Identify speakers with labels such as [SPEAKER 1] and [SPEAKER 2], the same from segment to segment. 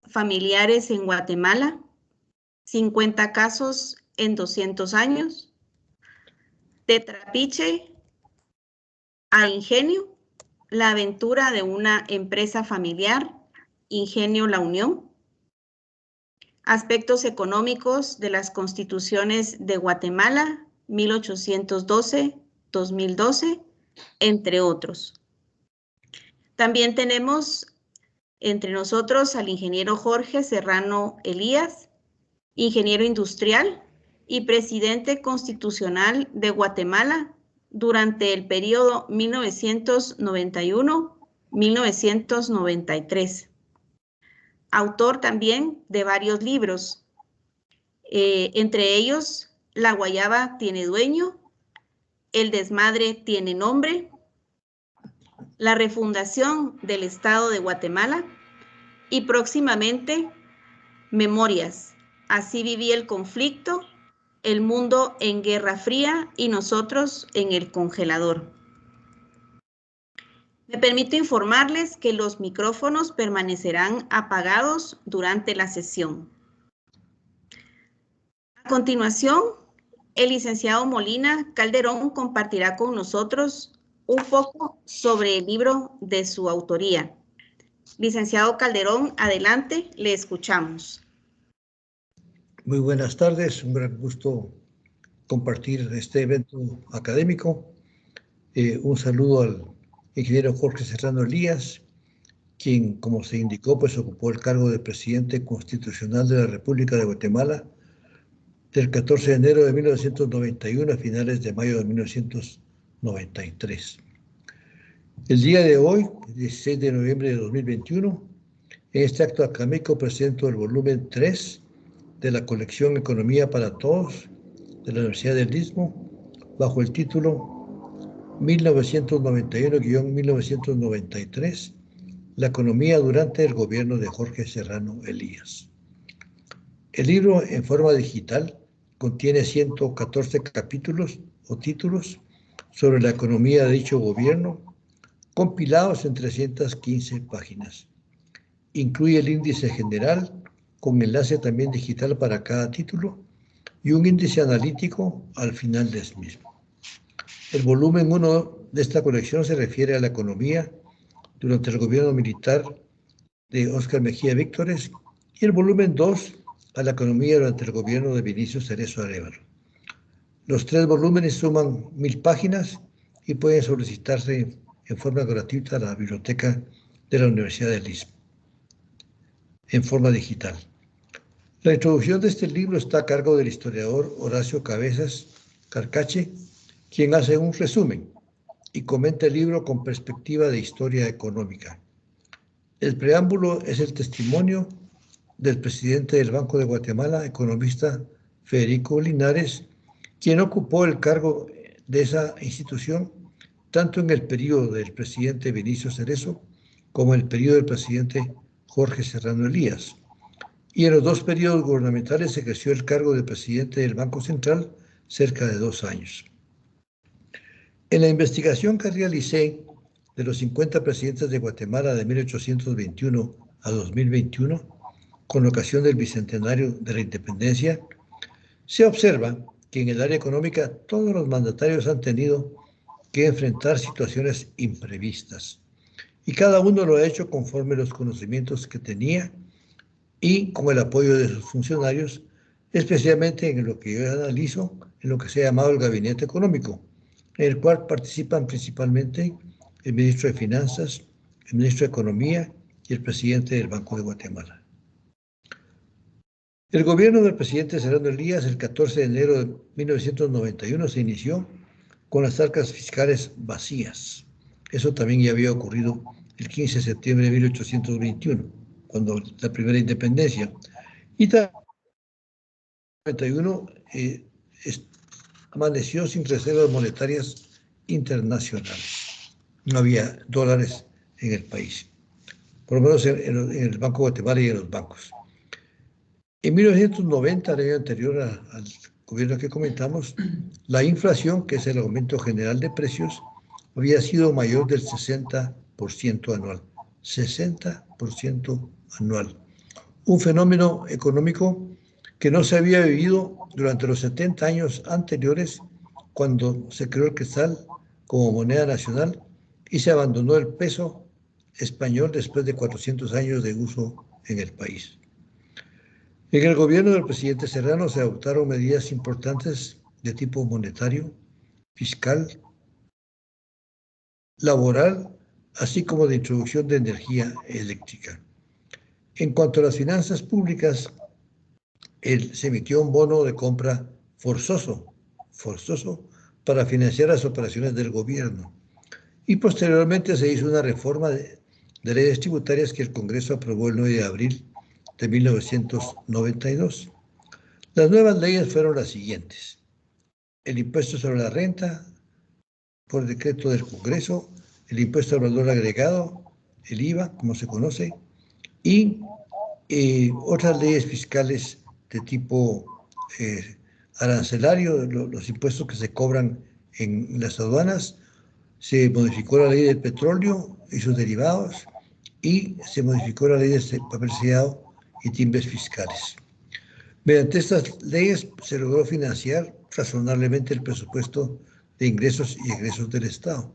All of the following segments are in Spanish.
[SPEAKER 1] familiares en Guatemala, 50 casos en 200 años, de Trapiche a Ingenio, la aventura de una empresa familiar, Ingenio La Unión, aspectos económicos de las constituciones de Guatemala, 1812-2012, entre otros. También tenemos entre nosotros al ingeniero Jorge Serrano Elías, ingeniero industrial y presidente constitucional de Guatemala durante el periodo 1991-1993. Autor también de varios libros, entre ellos La guayaba tiene dueño, El desmadre tiene nombre, La refundación del Estado de Guatemala y próximamente Memorias. Así vivía el conflicto, el mundo en Guerra Fría y nosotros en el congelador. Me permito informarles que los micrófonos permanecerán apagados durante la sesión. A continuación, el licenciado Molina Calderón compartirá con nosotros un poco sobre el libro de su autoría. Licenciado Calderón, adelante, le escuchamos.
[SPEAKER 2] Muy buenas tardes, un gran gusto compartir este evento académico. Un saludo al ingeniero Jorge Serrano Elías, quien, como se indicó, pues ocupó el cargo de presidente constitucional de la República de Guatemala del 14 de enero de 1991 a finales de mayo de 1993. El día de hoy, 16 de noviembre de 2021, en este acto académico presento el volumen 3 de la colección Economía para Todos de la Universidad del Istmo, bajo el título 1991-1993, la economía durante el gobierno de Jorge Serrano Elías. El libro en forma digital contiene 114 capítulos o títulos sobre la economía de dicho gobierno, compilados en 315 páginas. Incluye el índice general, con enlace también digital para cada título, y un índice analítico al final del mismo. El volumen 1 de esta colección se refiere a la economía durante el gobierno militar de Óscar Mejía Víctores, y el volumen 2 a la economía durante el gobierno de Vinicio Cerezo Arévalo. Los 3 volúmenes suman 1000 páginas y pueden solicitarse en forma gratuita a la biblioteca de la Universidad del Istmo, en forma digital. La introducción de este libro está a cargo del historiador Horacio Cabezas Carcache, quien hace un resumen y comenta el libro con perspectiva de historia económica. El preámbulo es el testimonio del presidente del Banco de Guatemala, economista Federico Linares, quien ocupó el cargo de esa institución tanto en el periodo del presidente Vinicio Cerezo como en el periodo del presidente Jorge Serrano Elías. Y en los 2 periodos gubernamentales ejerció el cargo de presidente del Banco Central cerca de 2 años. En la investigación que realicé de los 50 presidentes de Guatemala de 1821 a 2021, con ocasión del bicentenario de la independencia, se observa que en el área económica todos los mandatarios han tenido que enfrentar situaciones imprevistas, y cada uno lo ha hecho conforme los conocimientos que tenía y con el apoyo de sus funcionarios, especialmente en lo que yo analizo, en lo que se ha llamado el gabinete económico, en el cual participan principalmente el ministro de Finanzas, el ministro de Economía y el presidente del Banco de Guatemala. El gobierno del presidente Serrano Elías, el 14 de enero de 1991, se inició con las arcas fiscales vacías. Eso también ya había ocurrido el 15 de septiembre de 1821, cuando la primera independencia. Y también en 1991 amaneció sin reservas monetarias internacionales. No había dólares en el país, por lo menos en el Banco de Guatemala y en los bancos. En 1990, el año anterior al gobierno que comentamos, la inflación, que es el aumento general de precios, había sido mayor del 60% anual. 60% anual. un fenómeno económico que no se había vivido durante los 70 años anteriores, cuando se creó el quetzal como moneda nacional y se abandonó el peso español después de 400 años de uso en el país. En el gobierno del presidente Serrano se adoptaron medidas importantes de tipo monetario, fiscal, laboral, así como de introducción de energía eléctrica. En cuanto a las finanzas públicas, se emitió un bono de compra forzoso para financiar las operaciones del gobierno. Y posteriormente se hizo una reforma de leyes tributarias que el Congreso aprobó el 9 de abril de 1992. Las nuevas leyes fueron las siguientes: el impuesto sobre la renta, por decreto del Congreso, el impuesto al valor agregado, el IVA, como se conoce, y otras leyes fiscales de tipo arancelario, los impuestos que se cobran en las aduanas. Se modificó la ley del petróleo y sus derivados, y se modificó la ley de papel sellado y timbres fiscales. Mediante estas leyes se logró financiar razonablemente el presupuesto de ingresos y egresos del Estado.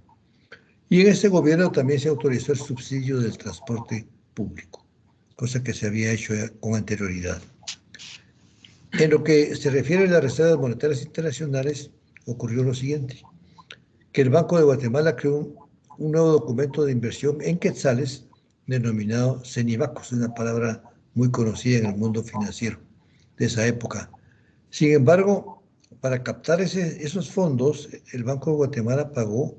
[SPEAKER 2] Y en este gobierno también se autorizó el subsidio del transporte público, cosa que se había hecho ya con anterioridad. En lo que se refiere a las reservas monetarias internacionales, ocurrió lo siguiente: que el Banco de Guatemala creó un nuevo documento de inversión en quetzales denominado CENIBACOS, una palabra muy conocida en el mundo financiero de esa época. Sin embargo, para captar esos fondos, el Banco de Guatemala pagó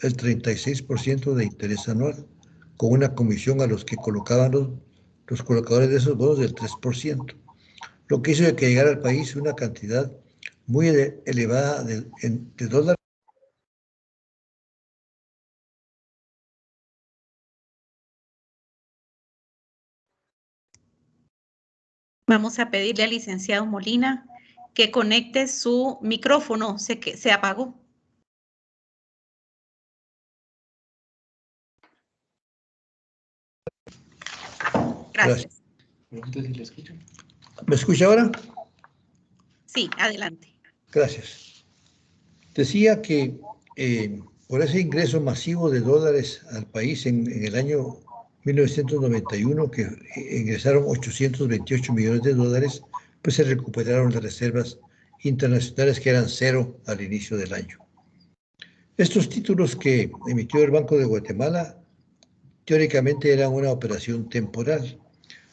[SPEAKER 2] el 36% de interés anual, con una comisión a los que colocaban los colocadores de esos bonos del 3%, lo que hizo que llegara al país una cantidad muy elevada de dólares.
[SPEAKER 1] Vamos a pedirle al licenciado Molina que conecte su micrófono, se apagó. Gracias.
[SPEAKER 2] ¿Me escucha ahora?
[SPEAKER 1] Sí, adelante.
[SPEAKER 2] Gracias. Decía que por ese ingreso masivo de dólares al país en el año 1991, que ingresaron 828 millones de dólares, pues se recuperaron las reservas internacionales, que eran cero al inicio del año. Estos títulos que emitió el Banco de Guatemala teóricamente eran una operación temporal.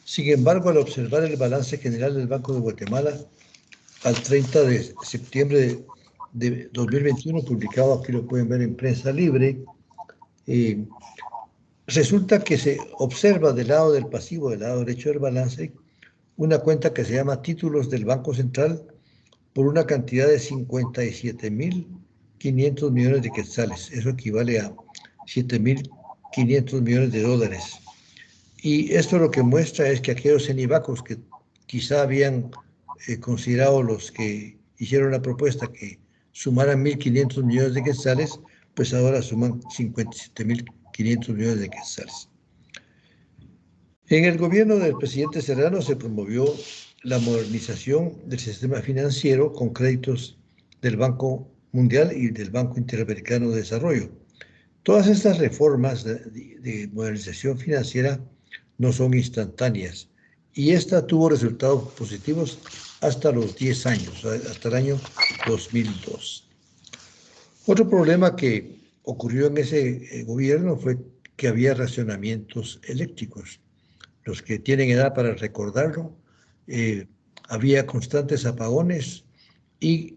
[SPEAKER 2] Sin embargo, al observar el balance general del Banco de Guatemala al 30 de septiembre de 2021, publicado, aquí lo pueden ver en Prensa Libre, resulta que se observa del lado del pasivo, del lado derecho del balance, una cuenta que se llama Títulos del Banco Central por una cantidad de 57.500 millones de quetzales. Eso equivale a 7.500 millones de dólares. Y esto lo que muestra es que aquellos cenibacos que quizá habían considerado, los que hicieron la propuesta, que sumaran 1.500 millones de quetzales, pues ahora suman 57.500 millones de quetzales. En el gobierno del presidente Serrano se promovió la modernización del sistema financiero con créditos del Banco Mundial y del Banco Interamericano de Desarrollo. Todas estas reformas de modernización financiera no son instantáneas, y esta tuvo resultados positivos hasta los 10 años, hasta el año 2002. Otro problema que ocurrió en ese gobierno fue que había racionamientos eléctricos. Los que tienen edad para recordarlo, había constantes apagones y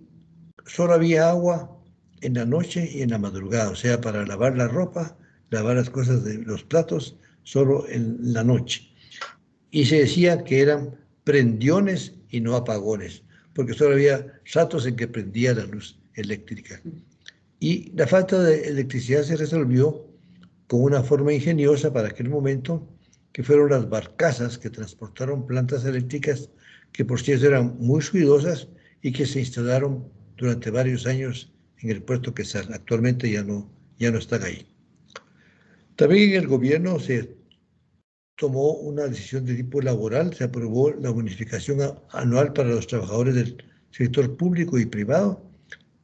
[SPEAKER 2] solo había agua en la noche y en la madrugada, o sea, para lavar la ropa, lavar las cosas de los platos, solo en la noche. Y se decía que eran prendiones y no apagones, porque solo había ratos en que prendía la luz eléctrica. Y la falta de electricidad se resolvió con una forma ingeniosa para aquel momento, que fueron las barcazas que transportaron plantas eléctricas, que por cierto eran muy ruidosas y que se instalaron durante varios años en el puerto Quetzal. Actualmente ya no están ahí. También en el gobierno se tomó una decisión de tipo laboral, se aprobó la bonificación anual para los trabajadores del sector público y privado,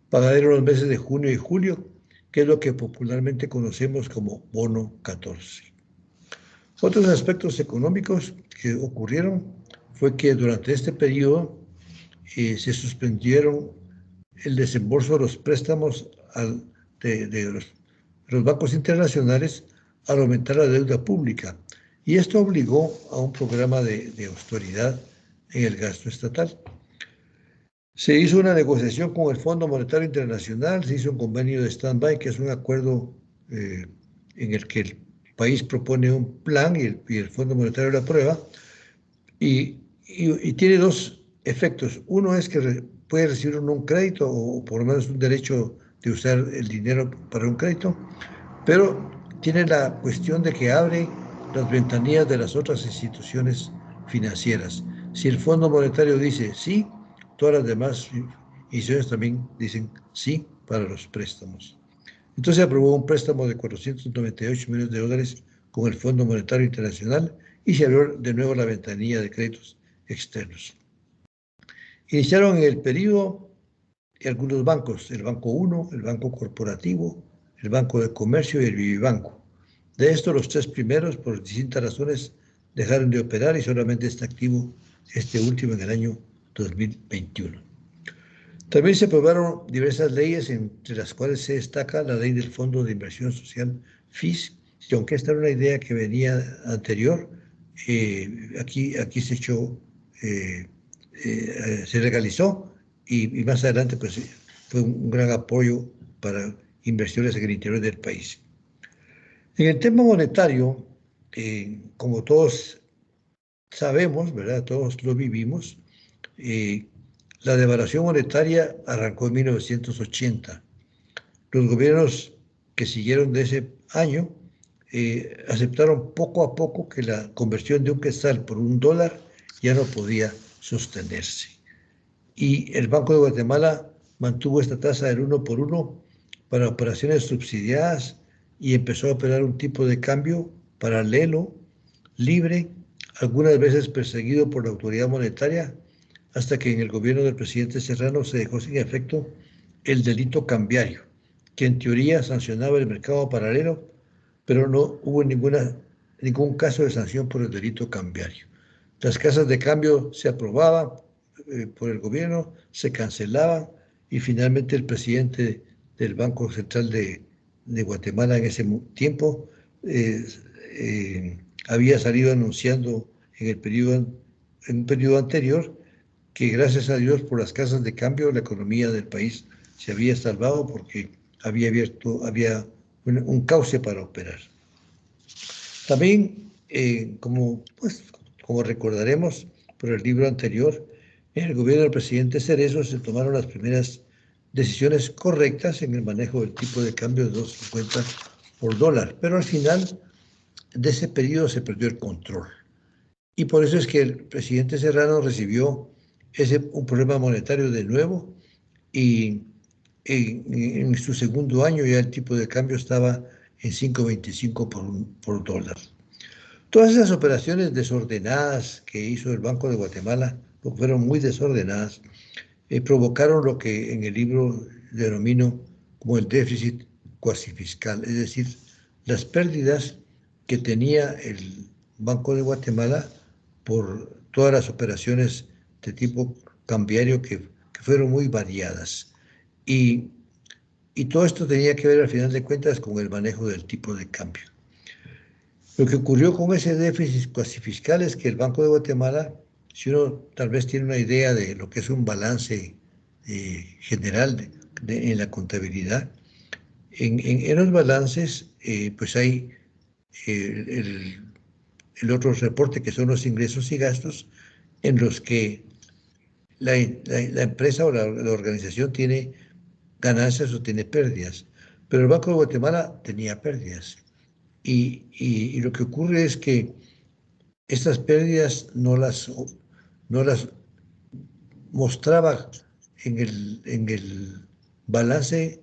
[SPEAKER 2] pagadero los meses de junio y julio, que es lo que popularmente conocemos como bono 14. Otros aspectos económicos que ocurrieron fue que durante este periodo se suspendieron el desembolso de los préstamos de los bancos internacionales al aumentar la deuda pública. Y esto obligó a un programa de austeridad en el gasto estatal. Se hizo una negociación con el Fondo Monetario Internacional, se hizo un convenio de stand-by, que es un acuerdo en el que el país propone un plan y el Fondo Monetario lo aprueba, y tiene dos efectos. Uno es que puede recibir un crédito o por lo menos un derecho de usar el dinero para un crédito, pero tiene la cuestión de que abre las ventanillas de las otras instituciones financieras. Si el Fondo Monetario dice sí, todas las demás instituciones también dicen sí para los préstamos. Entonces se aprobó un préstamo de 498 millones de dólares con el Fondo Monetario Internacional y se abrió de nuevo la ventanilla de créditos externos. Iniciaron en el periodo algunos bancos, el Banco 1, el Banco Corporativo, el Banco de Comercio y el Vivibanco. De estos, los tres primeros, por distintas razones, dejaron de operar y solamente está activo este último en el año 2021. También se aprobaron diversas leyes, entre las cuales se destaca la ley del Fondo de Inversión Social, FIS, que aunque esta era una idea que venía anterior, aquí se echó, se legalizó y más adelante pues, fue un gran apoyo para inversiones en el interior del país. En el tema monetario, como todos sabemos, ¿verdad? Todos lo vivimos, la devaluación monetaria arrancó en 1980. Los gobiernos que siguieron de ese año aceptaron poco a poco que la conversión de un quetzal por un dólar ya no podía sostenerse. Y el Banco de Guatemala mantuvo esta tasa del 1 por 1 para operaciones subsidiadas y empezó a operar un tipo de cambio paralelo, libre, algunas veces perseguido por la autoridad monetaria, hasta que en el gobierno del presidente Serrano se dejó sin efecto el delito cambiario, que en teoría sancionaba el mercado paralelo, pero no hubo ningún caso de sanción por el delito cambiario. Las casas de cambio se aprobaban por el gobierno, se cancelaban y finalmente el presidente del Banco Central de Guatemala en ese tiempo había salido anunciando en un periodo anterior que gracias a Dios por las casas de cambio la economía del país se había salvado porque había un cauce para operar. También, como recordaremos por el libro anterior, en el gobierno del presidente Cerezo se tomaron las primeras decisiones correctas en el manejo del tipo de cambio de 2.50 por dólar, pero al final de ese periodo se perdió el control. Y por eso es que el presidente Serrano recibió un problema monetario de nuevo y en su segundo año ya el tipo de cambio estaba en 5.25 por dólar. Todas esas operaciones desordenadas que hizo el Banco de Guatemala, porque fueron muy desordenadas, provocaron lo que en el libro denomino como el déficit cuasi fiscal, es decir, las pérdidas que tenía el Banco de Guatemala por todas las operaciones de tipo cambiario que fueron muy variadas. Y todo esto tenía que ver al final de cuentas con el manejo del tipo de cambio. Lo que ocurrió con ese déficit cuasi fiscal es que el Banco de Guatemala, si uno tal vez tiene una idea de lo que es un balance general en la contabilidad, en los balances pues hay el otro reporte que son los ingresos y gastos en los que la empresa o la organización tiene ganancias o tiene pérdidas. Pero el Banco de Guatemala tenía pérdidas. Y lo que ocurre es que estas pérdidas no las mostraba en el balance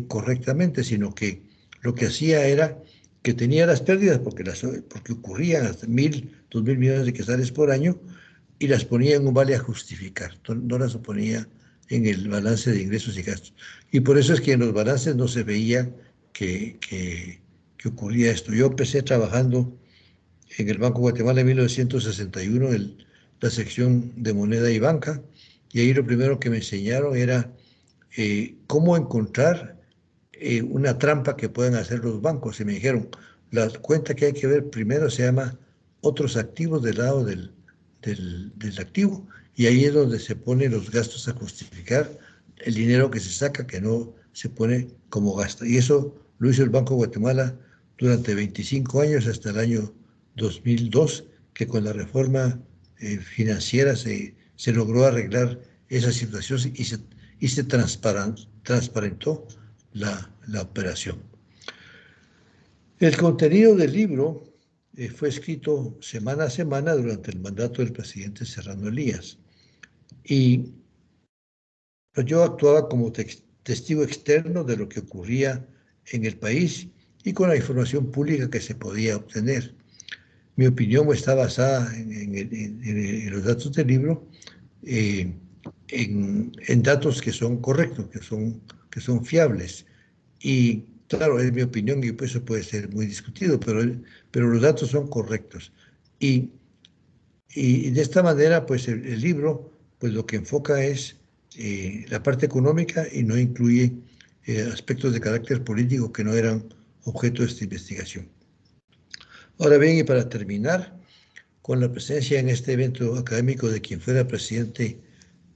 [SPEAKER 2] correctamente, sino que lo que hacía era que tenía las pérdidas porque ocurrían hasta 1.000, 2.000 millones de quetzales por año, y las ponía en un vale a justificar, no las ponía en el balance de ingresos y gastos. Y por eso es que en los balances no se veía que ocurría esto. Yo empecé trabajando en el Banco de Guatemala en 1961, la sección de moneda y banca, y ahí lo primero que me enseñaron era cómo encontrar una trampa que pueden hacer los bancos. Y me dijeron, la cuenta que hay que ver primero se llama otros activos del lado del activo, y ahí es donde se ponen los gastos a justificar, el dinero que se saca, que no se pone como gasto. Y eso lo hizo el Banco de Guatemala durante 25 años, hasta el año 2002, que con la reforma financiera se logró arreglar esa situación y se transparentó la operación. El contenido del libro fue escrito semana a semana durante el mandato del presidente Serrano Elías. Y pues yo actuaba como testigo externo de lo que ocurría en el país y con la información pública que se podía obtener. Mi opinión está basada en los datos del libro, en datos que son correctos, que son fiables. Y claro, es mi opinión y pues eso puede ser muy discutido, pero los datos son correctos. Y de esta manera, pues el libro, pues lo que enfoca es la parte económica y no incluye aspectos de carácter político que no eran objeto de esta investigación. Ahora bien, y para terminar, con la presencia en este evento académico de quien fuera presidente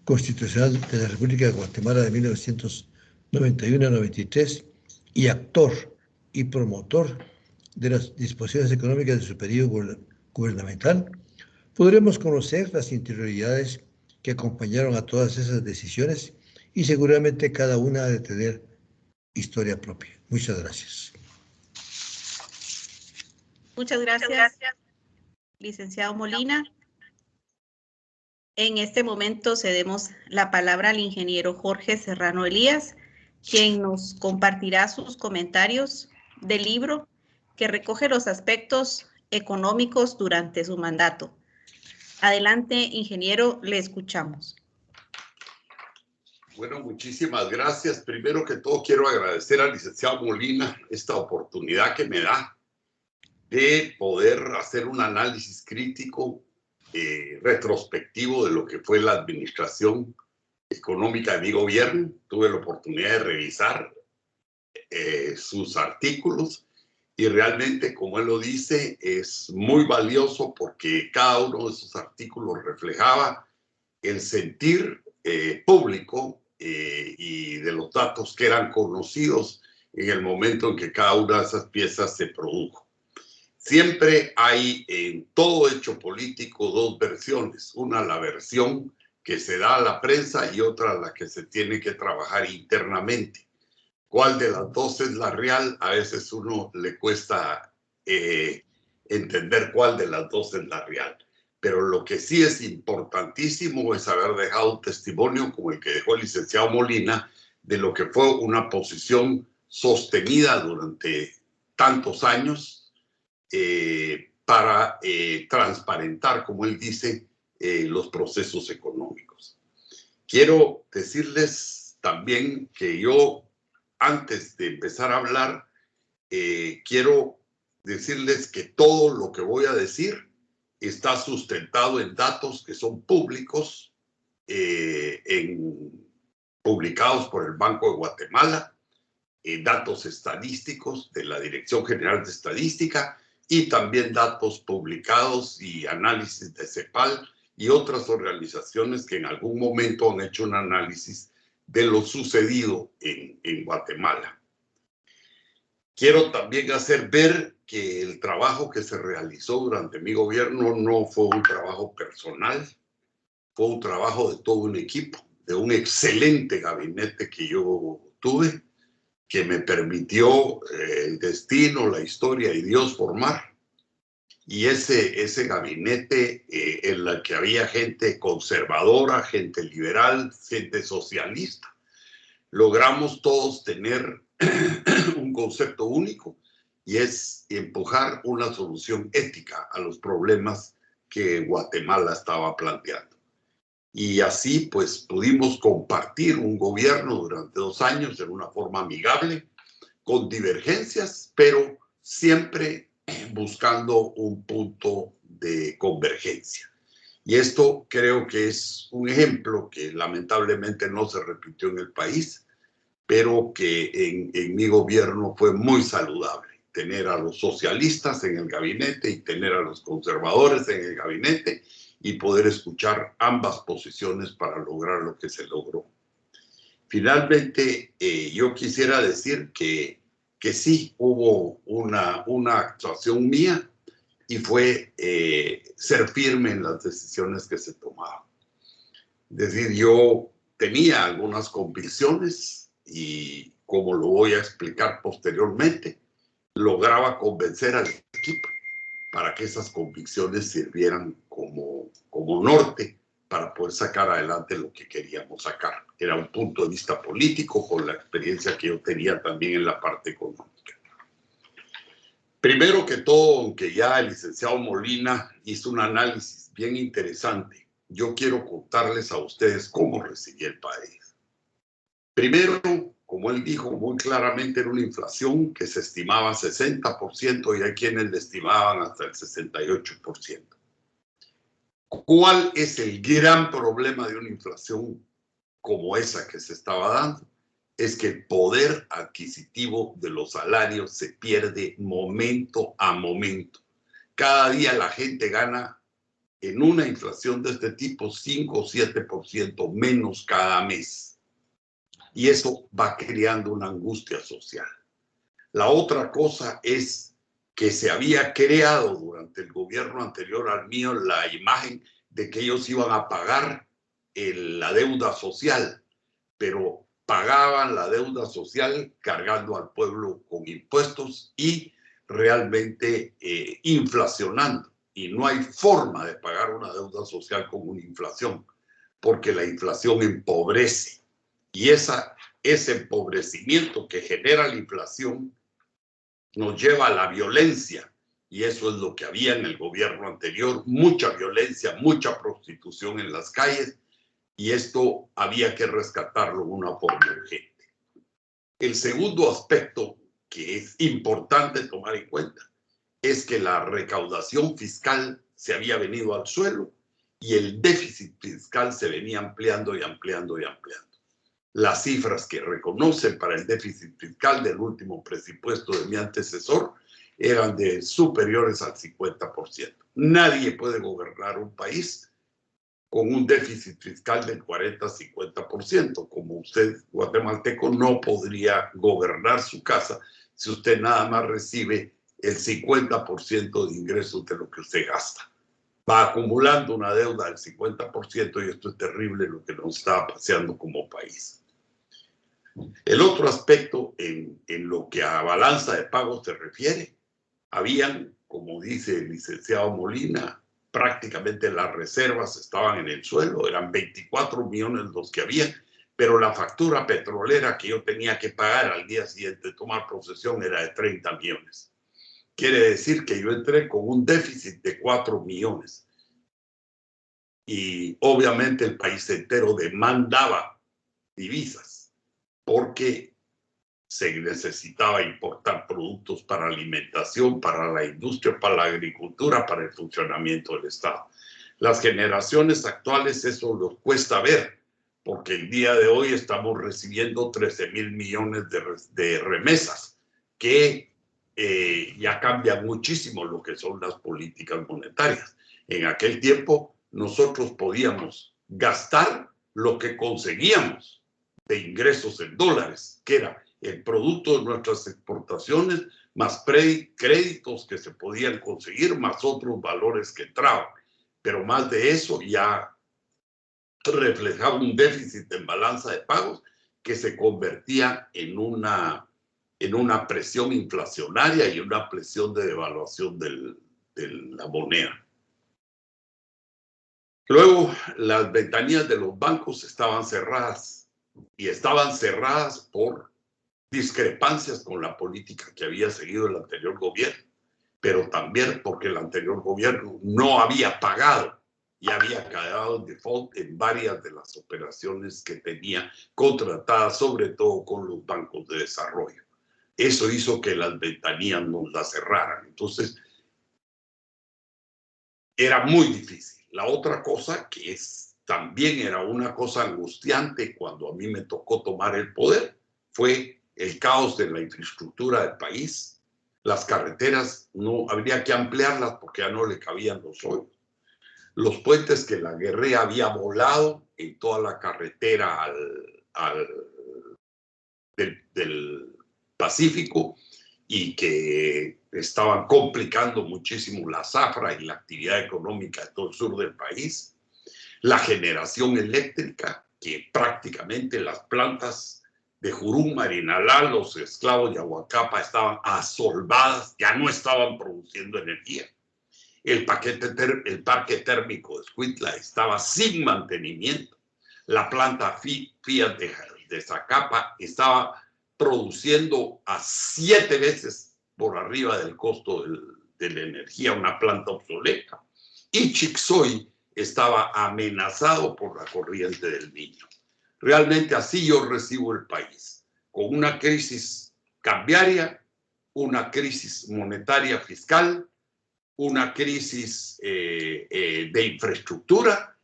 [SPEAKER 2] constitucional de la República de Guatemala de 1991 a 93 y actor y promotor de las disposiciones económicas de su periodo gubernamental, podremos conocer las interioridades que acompañaron a todas esas decisiones y seguramente cada una ha de tener historia propia. Muchas gracias.
[SPEAKER 1] Muchas gracias, licenciado Molina. En este momento cedemos la palabra al ingeniero Jorge Serrano Elías, quien nos compartirá sus comentarios del libro que recoge los aspectos económicos durante su mandato. Adelante, ingeniero, le escuchamos.
[SPEAKER 3] Bueno, muchísimas gracias. Primero que todo, quiero agradecer al licenciado Molina esta oportunidad que me da de poder hacer un análisis crítico, retrospectivo de lo que fue la administración económica de mi gobierno. Tuve la oportunidad de revisar sus artículos y realmente, como él lo dice, es muy valioso porque cada uno de esos artículos reflejaba el sentir público y de los datos que eran conocidos en el momento en que cada una de esas piezas se produjo. Siempre hay en todo hecho político dos versiones, una la versión que se da a la prensa y otra la que se tiene que trabajar internamente. ¿Cuál de las dos es la real? A veces uno le cuesta entender cuál de las dos es la real. Pero lo que sí es importantísimo es haber dejado un testimonio como el que dejó el licenciado Molina de lo que fue una posición sostenida durante tantos años para transparentar, como él dice, los procesos económicos. Quiero decirles también que yo, antes de empezar a hablar, quiero decirles que todo lo que voy a decir está sustentado en datos que son públicos, publicados por el Banco de Guatemala, datos estadísticos de la Dirección General de Estadística y también datos publicados y análisis de CEPAL y otras organizaciones que en algún momento han hecho un análisis de lo sucedido en Guatemala. Quiero también hacer ver que el trabajo que se realizó durante mi gobierno no fue un trabajo personal, fue un trabajo de todo un equipo, de un excelente gabinete que yo tuve, que me permitió el destino, la historia y Dios formar. Y ese gabinete en el que había gente conservadora, gente liberal, gente socialista, logramos todos tener un concepto único y es empujar una solución ética a los problemas que Guatemala estaba planteando. Y así pues pudimos compartir un gobierno durante 2 años en una forma amigable, con divergencias, pero siempre buscando un punto de convergencia. Y esto creo que es un ejemplo que lamentablemente no se repitió en el país, pero que en mi gobierno fue muy saludable. Tener a los socialistas en el gabinete y tener a los conservadores en el gabinete y poder escuchar ambas posiciones para lograr lo que se logró. Finalmente, yo quisiera decir que sí hubo una actuación mía y fue ser firme en las decisiones que se tomaban. Es decir, yo tenía algunas convicciones y, como lo voy a explicar posteriormente, lograba convencer al equipo para que esas convicciones sirvieran como norte para poder sacar adelante lo que queríamos sacar. Era un punto de vista político con la experiencia que yo tenía también en la parte económica. Primero que todo, aunque ya el licenciado Molina hizo un análisis bien interesante, yo quiero contarles a ustedes cómo recibí el país. Primero, como él dijo muy claramente, era una inflación que se estimaba 60% y hay quienes le estimaban hasta el 68%. ¿Cuál es el gran problema de una inflación como esa que se estaba dando? Es que el poder adquisitivo de los salarios se pierde momento a momento. Cada día la gente gana en una inflación de este tipo 5 o 7% menos cada mes. Y eso va creando una angustia social. La otra cosa es que se había creado durante el gobierno anterior al mío la imagen de que ellos iban a pagar la deuda social, pero pagaban la deuda social cargando al pueblo con impuestos y realmente inflacionando. Y no hay forma de pagar una deuda social con una inflación, porque la inflación empobrece. Y ese empobrecimiento que genera la inflación nos lleva a la violencia. Y eso es lo que había en el gobierno anterior, mucha violencia, mucha prostitución en las calles. Y esto había que rescatarlo de una forma urgente. El segundo aspecto que es importante tomar en cuenta es que la recaudación fiscal se había venido al suelo y el déficit fiscal se venía ampliando y ampliando y ampliando. Las cifras que reconocen para el déficit fiscal del último presupuesto de mi antecesor eran de superiores al 50%. Nadie puede gobernar un país con un déficit fiscal del 40-50%. Como usted, guatemalteco, no podría gobernar su casa si usted nada más recibe el 50% de ingresos de lo que usted gasta. Va acumulando una deuda del 50% y esto es terrible lo que nos está paseando como país. El otro aspecto en lo que a balanza de pagos se refiere, habían, como dice el licenciado Molina, prácticamente las reservas estaban en el suelo, eran 24 millones los que había, pero la factura petrolera que yo tenía que pagar al día siguiente de tomar posesión era de 30 millones. Quiere decir que yo entré con un déficit de 4 millones. Y obviamente el país entero demandaba divisas porque se necesitaba importar productos para alimentación, para la industria, para la agricultura, para el funcionamiento del Estado. Las generaciones actuales eso les cuesta ver, porque el día de hoy estamos recibiendo 13,000 millones de remesas, que ya cambian muchísimo lo que son las políticas monetarias. En aquel tiempo nosotros podíamos gastar lo que conseguíamos de ingresos en dólares, que era el producto de nuestras exportaciones, más créditos que se podían conseguir, más otros valores que entraban. Pero más de eso ya reflejaba un déficit en balanza de pagos que se convertía en una presión inflacionaria y una presión de devaluación de la moneda. Luego, las ventanillas de los bancos estaban cerradas y estaban cerradas por discrepancias con la política que había seguido el anterior gobierno, pero también porque el anterior gobierno no había pagado y había quedado en default en varias de las operaciones que tenía contratadas, sobre todo con los bancos de desarrollo. Eso hizo que las ventanillas nos las cerraran. Entonces, era muy difícil. La otra cosa que también era una cosa angustiante cuando a mí me tocó tomar el poder fue el caos de la infraestructura del país. Las carreteras no habría que ampliarlas porque ya no le cabían los hoyos. Los puentes que la guerrilla había volado en toda la carretera del Pacífico y que estaban complicando muchísimo la zafra y la actividad económica de todo el sur del país. La generación eléctrica, que prácticamente las plantas de Jurum, Marinalá, los esclavos de Aguacapa estaban asolvadas, ya no estaban produciendo energía. El parque térmico de Escuintla estaba sin mantenimiento. La planta Fiat de Zacapa estaba produciendo a 7 veces por arriba del costo de la energía, una planta obsoleta. Y Chixoy estaba amenazado por la corriente del Niño. Realmente así yo recibo el país, con una crisis cambiaria, una crisis monetaria fiscal, una crisis de infraestructura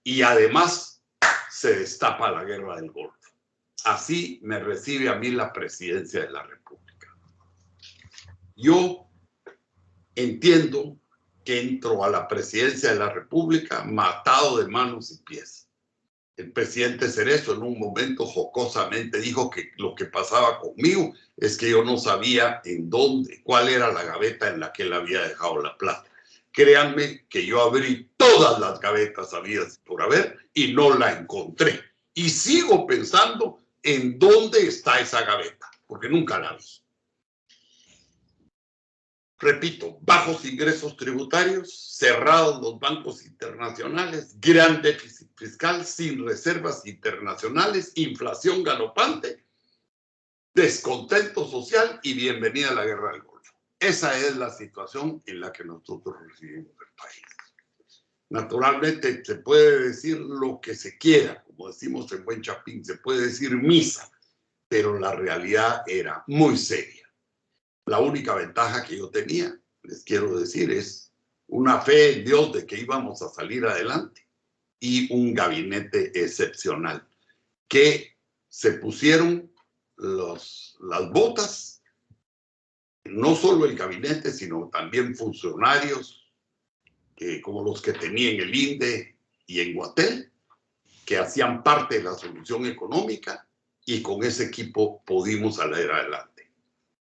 [SPEAKER 3] y además se destapa la guerra del Golfo. Así me recibe a mí la presidencia de la República. Yo entiendo que entro a la presidencia de la República matado de manos y pies. El presidente Cerezo en un momento jocosamente dijo que lo que pasaba conmigo es que yo no sabía cuál era la gaveta en la que él había dejado la plata. Créanme que yo abrí todas las gavetas habidas por haber y no la encontré. Y sigo pensando en dónde está esa gaveta, porque nunca la vi. Repito, bajos ingresos tributarios, cerrados los bancos internacionales, gran déficit fiscal, sin reservas internacionales, inflación galopante, descontento social y bienvenida a la guerra del Golfo. Esa es la situación en la que nosotros recibimos el país. Naturalmente se puede decir lo que se quiera, como decimos en buen chapín, se puede decir misa, pero la realidad era muy seria. La única ventaja que yo tenía, les quiero decir, es una fe en Dios de que íbamos a salir adelante y un gabinete excepcional, que se pusieron las botas, no solo el gabinete, sino también funcionarios como los que tenía en el INDE y en Guatel, que hacían parte de la solución económica y con ese equipo pudimos salir adelante.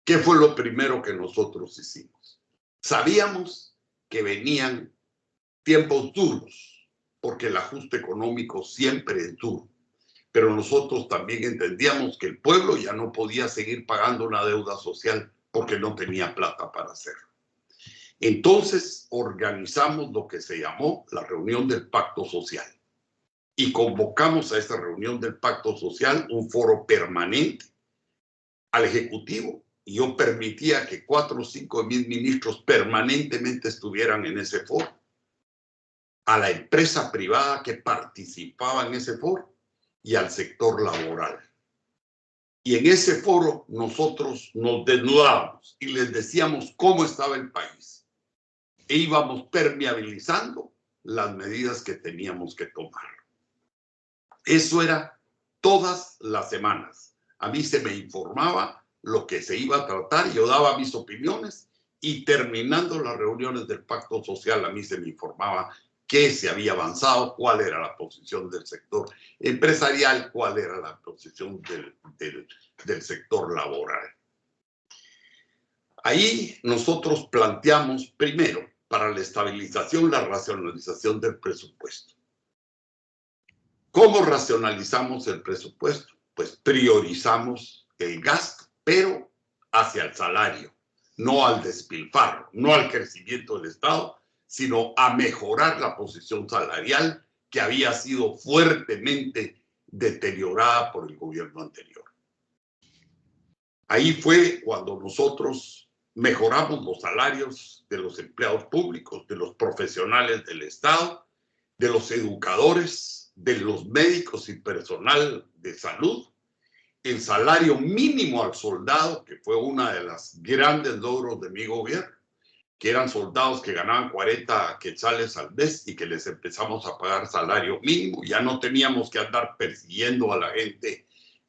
[SPEAKER 3] ¿Qué fue lo primero que nosotros hicimos? Sabíamos que venían tiempos duros, porque el ajuste económico siempre es duro, pero nosotros también entendíamos que el pueblo ya no podía seguir pagando una deuda social porque no tenía plata para hacerlo. Entonces organizamos lo que se llamó la reunión del Pacto Social y convocamos a esa reunión del Pacto Social un foro permanente al Ejecutivo. Y yo permitía que 4 o 5 mil ministros permanentemente estuvieran en ese foro, a la empresa privada que participaba en ese foro y al sector laboral. Y en ese foro nosotros nos desnudábamos y les decíamos cómo estaba el país e íbamos permeabilizando las medidas que teníamos que tomar. Eso era todas las semanas. A mí se me informaba lo que se iba a tratar, yo daba mis opiniones y terminando las reuniones del Pacto Social a mí se me informaba qué se había avanzado, cuál era la posición del sector empresarial, cuál era la posición del sector laboral. Ahí nosotros planteamos primero para la estabilización, la racionalización del presupuesto. ¿Cómo racionalizamos el presupuesto? Pues priorizamos el gasto, pero hacia el salario, no al despilfarro, no al crecimiento del Estado, sino a mejorar la posición salarial que había sido fuertemente deteriorada por el gobierno anterior. Ahí fue cuando nosotros mejoramos los salarios de los empleados públicos, de los profesionales del Estado, de los educadores, de los médicos y personal de salud, el salario mínimo al soldado, que fue una de las grandes logros de mi gobierno, que eran soldados que ganaban 40 quetzales al mes y que les empezamos a pagar salario mínimo. Ya no teníamos que andar persiguiendo a la gente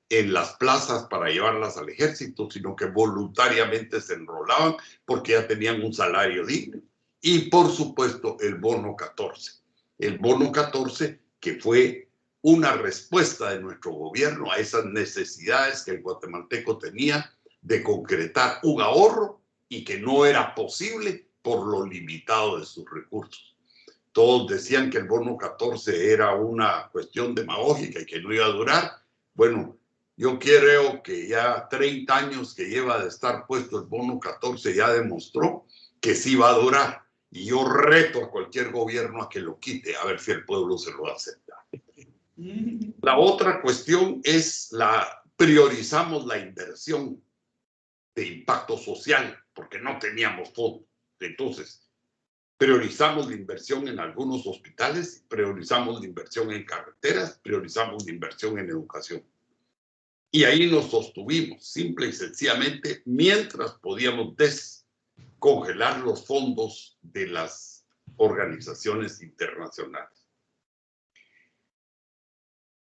[SPEAKER 3] en las plazas para llevarlas al ejército, sino que voluntariamente se enrolaban porque ya tenían un salario digno. Y por supuesto el bono 14. El bono 14 que fue una respuesta de nuestro gobierno a esas necesidades que el guatemalteco tenía de concretar un ahorro y que no era posible por lo limitado de sus recursos. Todos decían que el bono 14 era una cuestión demagógica y que no iba a durar. Bueno, yo creo que ya 30 años que lleva de estar puesto el bono 14 ya demostró que sí va a durar. Y yo reto a cualquier gobierno a que lo quite, a ver si el pueblo se lo acepta. La otra cuestión es priorizamos la inversión de impacto social, porque no teníamos fondos. Entonces, priorizamos la inversión en algunos hospitales, priorizamos la inversión en carreteras, priorizamos la inversión en educación. Y ahí nos sostuvimos, simple y sencillamente, mientras podíamos descongelar los fondos de las organizaciones internacionales.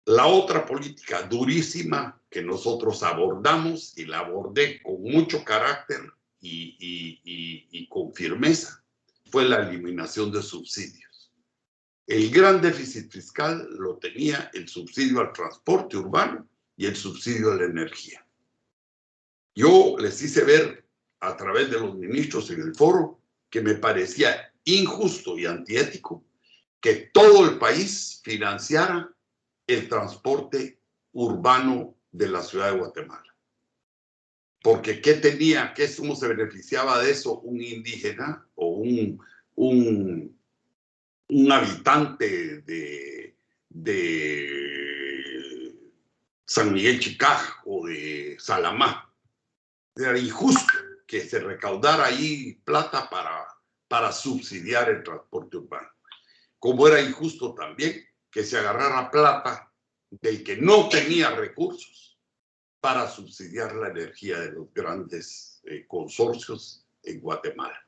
[SPEAKER 3] La otra política durísima que nosotros abordamos, y la abordé con mucho carácter y con firmeza, fue la eliminación de subsidios. El gran déficit fiscal lo tenía el subsidio al transporte urbano y el subsidio a la energía. Yo les hice ver a través de los ministros en el foro que me parecía injusto y antiético que todo el país financiara el transporte urbano de la ciudad de Guatemala. Porque ¿cómo se beneficiaba de eso un indígena o un habitante de San Miguel Chicaj o de Salamá? Era injusto que se recaudara ahí plata para subsidiar el transporte urbano. Como era injusto también que se agarrara plata del que no tenía recursos para subsidiar la energía de los grandes consorcios en Guatemala.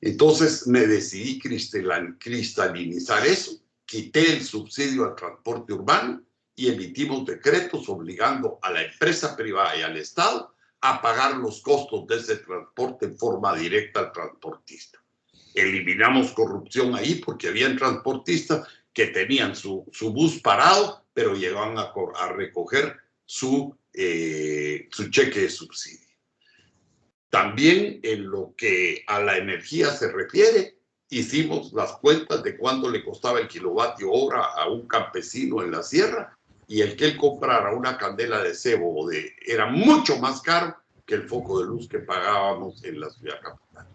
[SPEAKER 3] Entonces me decidí cristalinizar eso, quité el subsidio al transporte urbano y emitimos decretos obligando a la empresa privada y al Estado a pagar los costos de ese transporte en forma directa al transportista. Eliminamos corrupción ahí porque habían transportistas que tenían su bus parado, pero llegaban a recoger su cheque de subsidio. También en lo que a la energía se refiere, hicimos las cuentas de cuánto le costaba el kilovatio hora a un campesino en la sierra, y el que él comprara una candela de cebo era mucho más caro que el foco de luz que pagábamos en la ciudad capital.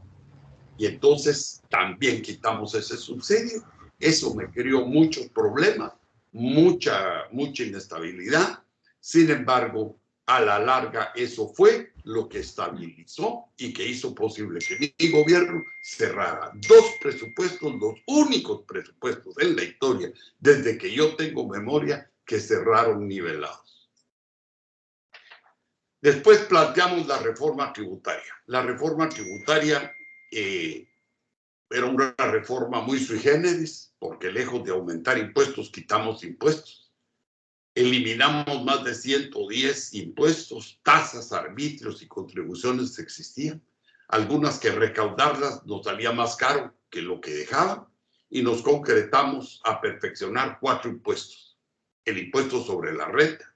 [SPEAKER 3] Y entonces también quitamos ese subsidio. Eso me creó muchos problemas, mucha inestabilidad. Sin embargo, a la larga eso fue lo que estabilizó y que hizo posible que mi gobierno cerrara 2 presupuestos, los únicos presupuestos en la historia, desde que yo tengo memoria, que cerraron nivelados. Después planteamos la reforma tributaria. La reforma tributaria era una reforma muy sui generis, porque lejos de aumentar impuestos, quitamos impuestos. Eliminamos más de 110 impuestos, tasas, arbitrios y contribuciones existían. Algunas que recaudarlas nos salía más caro que lo que dejaban, y nos concretamos a perfeccionar 4 impuestos. El impuesto sobre la renta,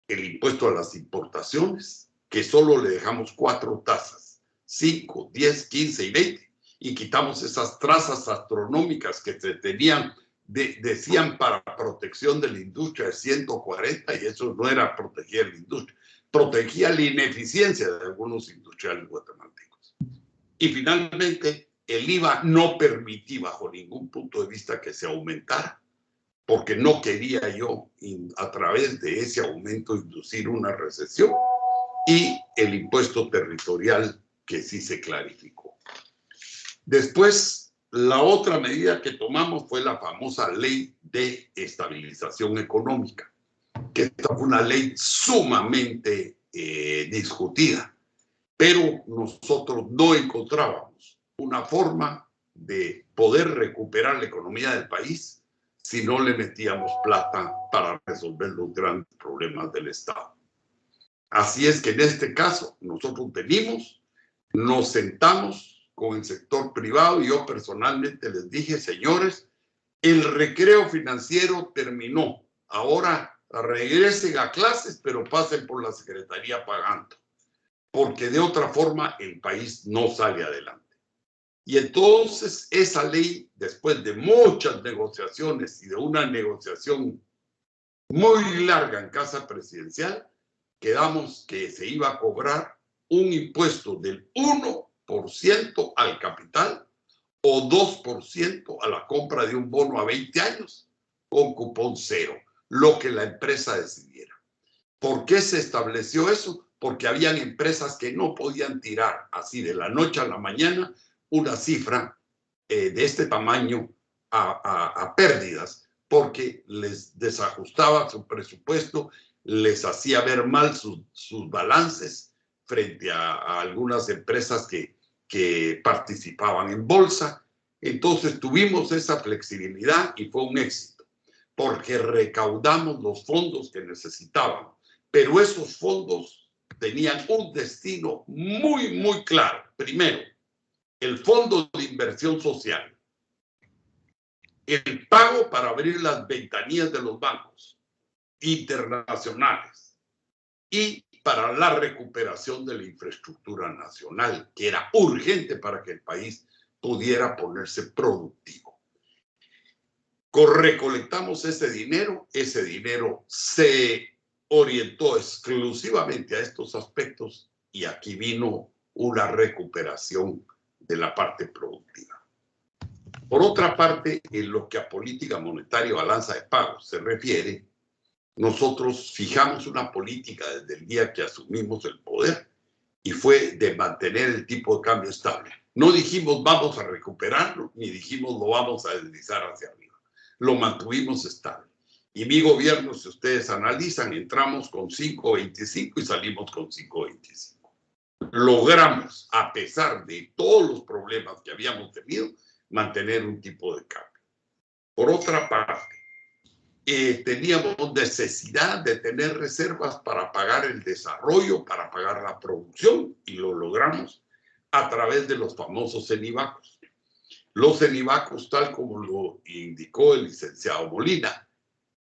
[SPEAKER 3] el impuesto a las importaciones, que solo le dejamos 4 tasas, 5, 10, 15 y 20, y quitamos esas trazas astronómicas que se tenían, decían para protección de la industria de 140, y eso no era proteger la industria, protegía la ineficiencia de algunos industriales guatemaltecos. Y finalmente, el IVA no permití bajo ningún punto de vista que se aumentara, porque no quería yo, a través de ese aumento, inducir una recesión. y el impuesto territorial, que sí se clarificó. Después, la otra medida que tomamos fue la famosa Ley de Estabilización Económica, que esta fue una ley sumamente discutida, pero nosotros no encontrábamos una forma de poder recuperar la economía del país si no le metíamos plata para resolver los grandes problemas del Estado. Así es que en este caso nosotros venimos, nos sentamos con el sector privado y yo personalmente les dije, señores, el recreo financiero terminó. Ahora regresen a clases, pero pasen por la Secretaría pagando, porque de otra forma el país no sale adelante. Y entonces esa ley, después de muchas negociaciones y de una negociación muy larga en Casa Presidencial, quedamos que se iba a cobrar un impuesto del 1% al capital o 2% a la compra de un bono a 20 años con cupón cero, lo que la empresa decidiera. ¿Por qué se estableció eso? Porque habían empresas que no podían tirar así de la noche a la mañana una cifra de este tamaño a pérdidas, porque les desajustaba su presupuesto, les hacía ver mal sus balances frente a algunas empresas que participaban en bolsa. Entonces tuvimos esa flexibilidad y fue un éxito, porque recaudamos los fondos que necesitábamos, pero esos fondos tenían un destino muy, muy claro. Primero, el Fondo de Inversión Social, el pago para abrir las ventanillas de los bancos internacionales y para la recuperación de la infraestructura nacional, que era urgente para que el país pudiera ponerse productivo. Recolectamos ese dinero se orientó exclusivamente a estos aspectos y aquí vino una recuperación de la parte productiva. Por otra parte, en lo que a política monetaria o balanza de pagos se refiere, nosotros fijamos una política desde el día que asumimos el poder y fue de mantener el tipo de cambio estable. No dijimos vamos a recuperarlo, ni dijimos lo vamos a deslizar hacia arriba. Lo mantuvimos estable. Y mi gobierno, si ustedes analizan, entramos con 5.25 y salimos con 5.25. Logramos, a pesar de todos los problemas que habíamos tenido, mantener un tipo de cambio. Por otra parte, teníamos necesidad de tener reservas para pagar el desarrollo, para pagar la producción, y lo logramos a través de los famosos CENIVACOS. Los CENIVACOS, tal como lo indicó el licenciado Molina,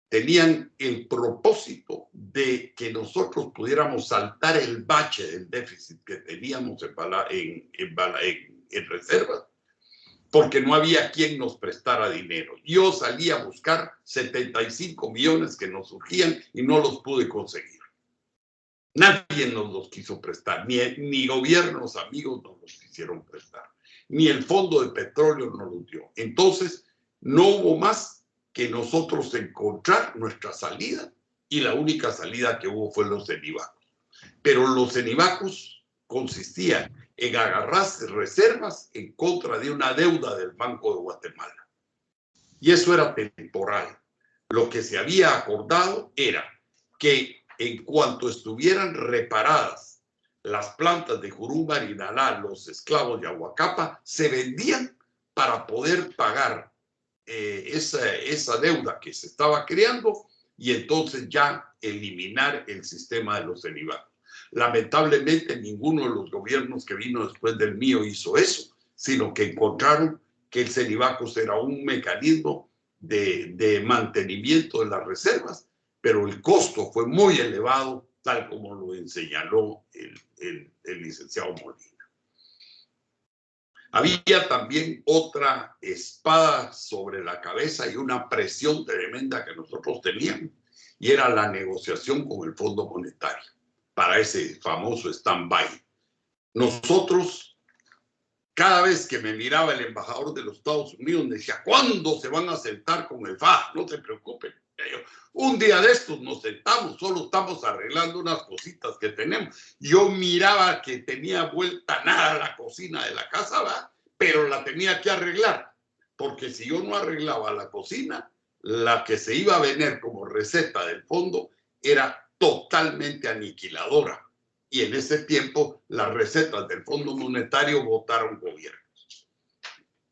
[SPEAKER 3] tenían el propósito de que nosotros pudiéramos saltar el bache del déficit que teníamos en reservas, porque no había quien nos prestara dinero. Yo salí a buscar 75 millones que nos surgían y no los pude conseguir. Nadie nos los quiso prestar, ni gobiernos amigos nos los quisieron prestar, ni el Fondo de Petróleo nos los dio. Entonces, no hubo más que nosotros encontrar nuestra salida, y la única salida que hubo fue los CENIVACOS. Pero los CENIVACOS consistían en agarrarse reservas en contra de una deuda del Banco de Guatemala. Y eso era temporal. Lo que se había acordado era que en cuanto estuvieran reparadas las plantas de Jurú-Marinalá, los esclavos de Aguacapa, se vendían para poder pagar esa deuda que se estaba creando y entonces ya eliminar el sistema de los CENIVACOS. Lamentablemente ninguno de los gobiernos que vino después del mío hizo eso, sino que encontraron que el CENIVACOS era un mecanismo de mantenimiento de las reservas, pero el costo fue muy elevado, tal como lo señaló el licenciado Molina. Había también otra espada sobre la cabeza y una presión tremenda que nosotros teníamos, y era la negociación con el Fondo Monetario para ese famoso stand-by. Nosotros, cada vez que me miraba el embajador de los Estados Unidos, me decía, ¿cuándo se van a sentar con el FA? No se preocupen. Un día de estos nos sentamos, solo estamos arreglando unas cositas que tenemos. Yo miraba que tenía vuelta nada la cocina de la casa, ¿va? Pero la tenía que arreglar, porque si yo no arreglaba la cocina, la que se iba a vender como receta del fondo era totalmente aniquiladora. Y en ese tiempo las recetas del Fondo Monetario votaron gobiernos.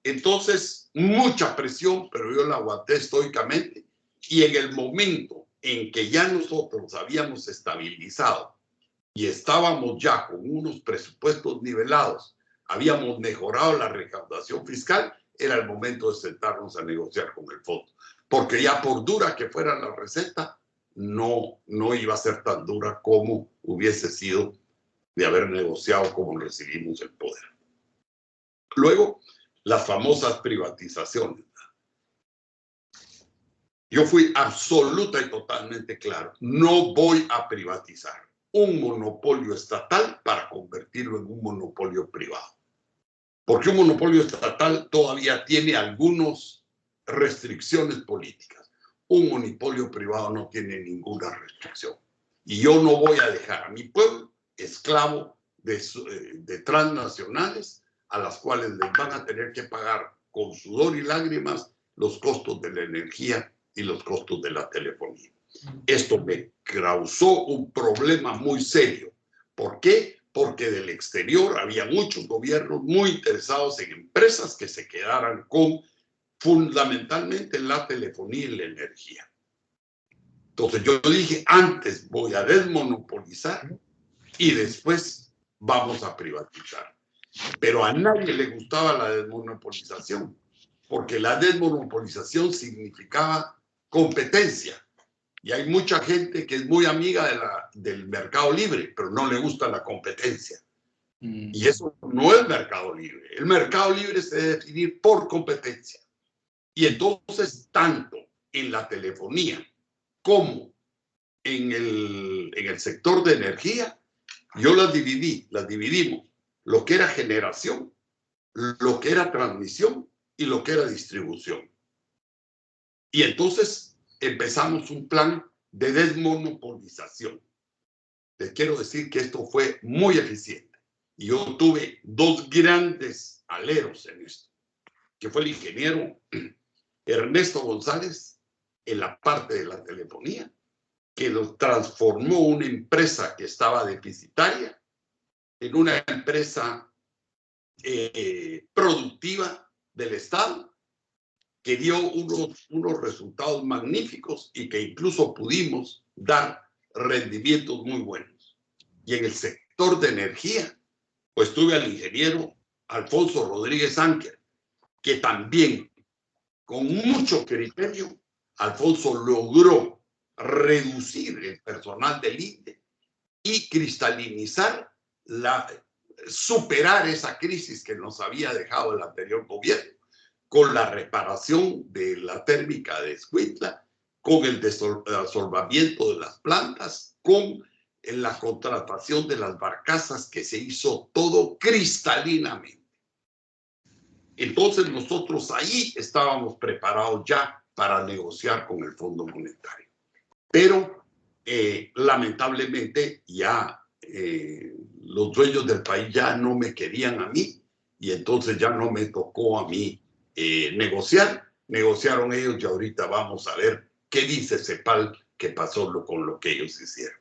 [SPEAKER 3] Entonces, mucha presión, pero yo la aguanté estoicamente. Y en el momento en que ya nosotros habíamos estabilizado y estábamos ya con unos presupuestos nivelados, habíamos mejorado la recaudación fiscal, era el momento de sentarnos a negociar con el fondo. Porque ya por dura que fuera la receta, no iba a ser tan dura como hubiese sido de haber negociado como recibimos el poder. Luego, las famosas privatizaciones. Yo fui absoluta y totalmente claro. No voy a privatizar un monopolio estatal para convertirlo en un monopolio privado. Porque un monopolio estatal todavía tiene algunas restricciones políticas. Un monopolio privado no tiene ninguna restricción. Y yo no voy a dejar a mi pueblo esclavo de transnacionales a las cuales les van a tener que pagar con sudor y lágrimas los costos de la energía y los costos de la telefonía. Esto me causó un problema muy serio. ¿Por qué? Porque del exterior había muchos gobiernos muy interesados en empresas que se quedaran con fundamentalmente la telefonía y la energía. Entonces yo dije, antes voy a desmonopolizar y después vamos a privatizar. Pero a nadie le gustaba la desmonopolización, porque la desmonopolización significaba competencia. Y hay mucha gente que es muy amiga del mercado libre, pero no le gusta la competencia. Y eso no es mercado libre. El mercado libre se debe definir por competencia. Y entonces, tanto en la telefonía como en el sector de energía, yo las dividimos. Lo que era generación, lo que era transmisión y lo que era distribución. Y entonces empezamos un plan de desmonopolización. Les quiero decir que esto fue muy eficiente. Y yo tuve dos grandes aleros en esto, que fue el ingeniero Ernesto González en la parte de la telefonía, que lo transformó una empresa que estaba deficitaria en una empresa productiva del Estado, que dio unos resultados magníficos y que incluso pudimos dar rendimientos muy buenos. Y en el sector de energía, pues tuve al ingeniero Alfonso Rodríguez Anker, que también, con mucho criterio, Alfonso logró reducir el personal del INDE y cristalinizar, superar esa crisis que nos había dejado el anterior gobierno, con la reparación de la térmica de Escuintla, con el desolvamiento de las plantas, con la contratación de las barcazas, que se hizo todo cristalinamente. Entonces nosotros ahí estábamos preparados ya para negociar con el Fondo Monetario. Pero lamentablemente ya los dueños del país ya no me querían a mí, y entonces ya no me tocó a mí negociar. Negociaron ellos y ahorita vamos a ver qué dice CEPAL que pasó con lo que ellos hicieron.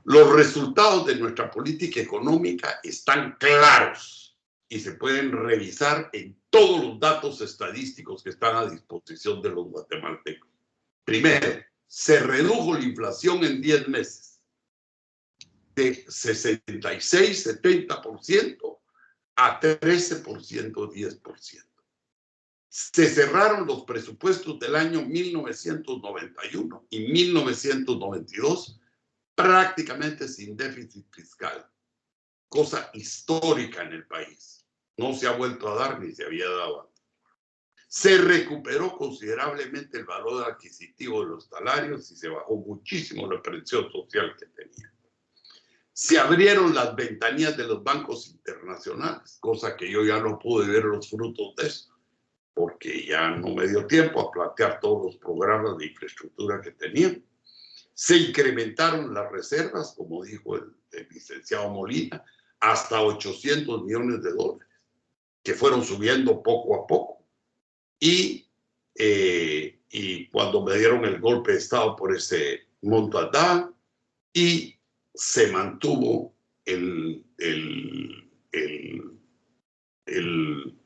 [SPEAKER 3] Los resultados de nuestra política económica están claros y se pueden revisar en todos los datos estadísticos que están a disposición de los guatemaltecos. Primero, se redujo la inflación en 10 meses de 66-70% a 13%, 10%. Se cerraron los presupuestos del año 1991 y 1992 prácticamente sin déficit fiscal, cosa histórica en el país. No se ha vuelto a dar ni se había dado antes. Se recuperó considerablemente el valor adquisitivo de los salarios y se bajó muchísimo la presión social que tenía. Se abrieron las ventanillas de los bancos internacionales, cosa que yo ya no pude ver los frutos de eso. porque ya no me dio tiempo a plantear todos los programas de infraestructura que tenían. Se incrementaron las reservas, como dijo el licenciado Molina, hasta 800 millones de dólares, que fueron subiendo poco a poco. Y cuando me dieron el golpe de Estado por ese monto andaba, y se mantuvo el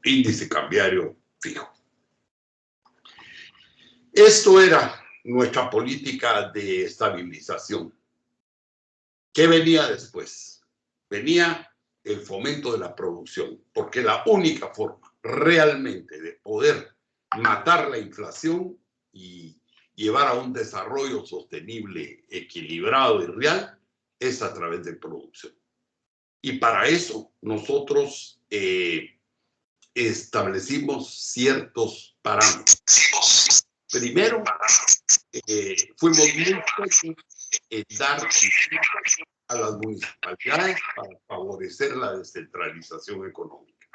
[SPEAKER 3] índice cambiario fijo. Esto era nuestra política de estabilización. ¿Qué venía después? Venía el fomento de la producción, porque la única forma realmente de poder matar la inflación y llevar a un desarrollo sostenible, equilibrado y real es a través de producción. Y para eso nosotros establecimos ciertos parámetros. Primero, fuimos muy fuertes en dar a las municipalidades para favorecer la descentralización económica.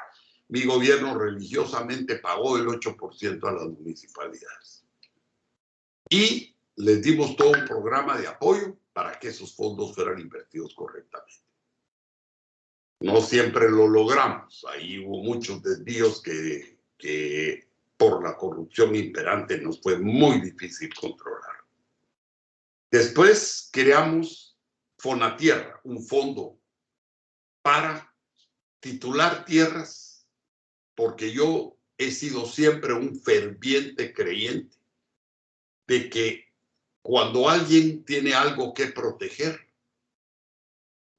[SPEAKER 3] Mi gobierno religiosamente pagó el 8% a las municipalidades. Y les dimos todo un programa de apoyo para que esos fondos fueran invertidos correctamente. No siempre lo logramos. Ahí hubo muchos desvíos que por la corrupción imperante nos fue muy difícil controlar. Después creamos Fonatierra, un fondo para titular tierras, porque yo he sido siempre un ferviente creyente de que cuando alguien tiene algo que proteger,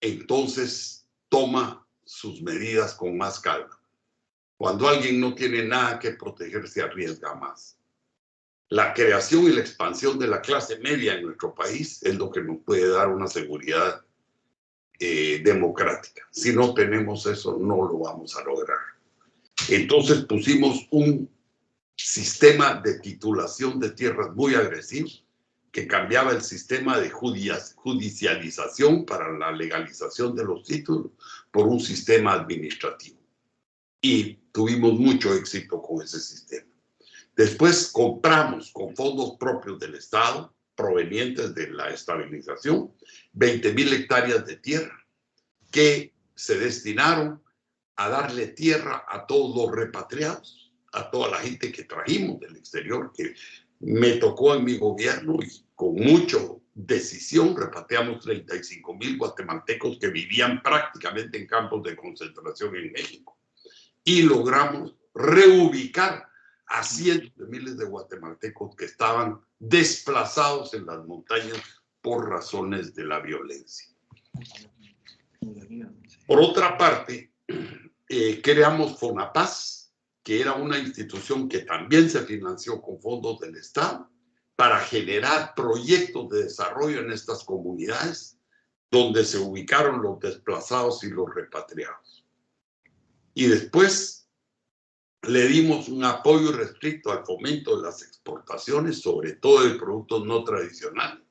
[SPEAKER 3] entonces toma sus medidas con más calma. Cuando alguien no tiene nada que proteger, se arriesga más. La creación y la expansión de la clase media en nuestro país es lo que nos puede dar una seguridad democrática. Si no tenemos eso, no lo vamos a lograr. Entonces pusimos un sistema de titulación de tierras muy agresivo, que cambiaba el sistema de judicialización para la legalización de los títulos por un sistema administrativo. Y tuvimos mucho éxito con ese sistema. Después compramos con fondos propios del Estado, provenientes de la estabilización, 20,000 hectáreas de tierra que se destinaron a darle tierra a todos los repatriados, a toda la gente que trajimos del exterior, que me tocó en mi gobierno, y con mucha decisión repatriamos 35,000 guatemaltecos que vivían prácticamente en campos de concentración en México. Y logramos reubicar a cientos de miles de guatemaltecos que estaban desplazados en las montañas por razones de la violencia. Por otra parte, creamos Fonapaz, que era una institución que también se financió con fondos del Estado para generar proyectos de desarrollo en estas comunidades donde se ubicaron los desplazados y los repatriados. Y después le dimos un apoyo restricto al fomento de las exportaciones, sobre todo de productos no tradicionales.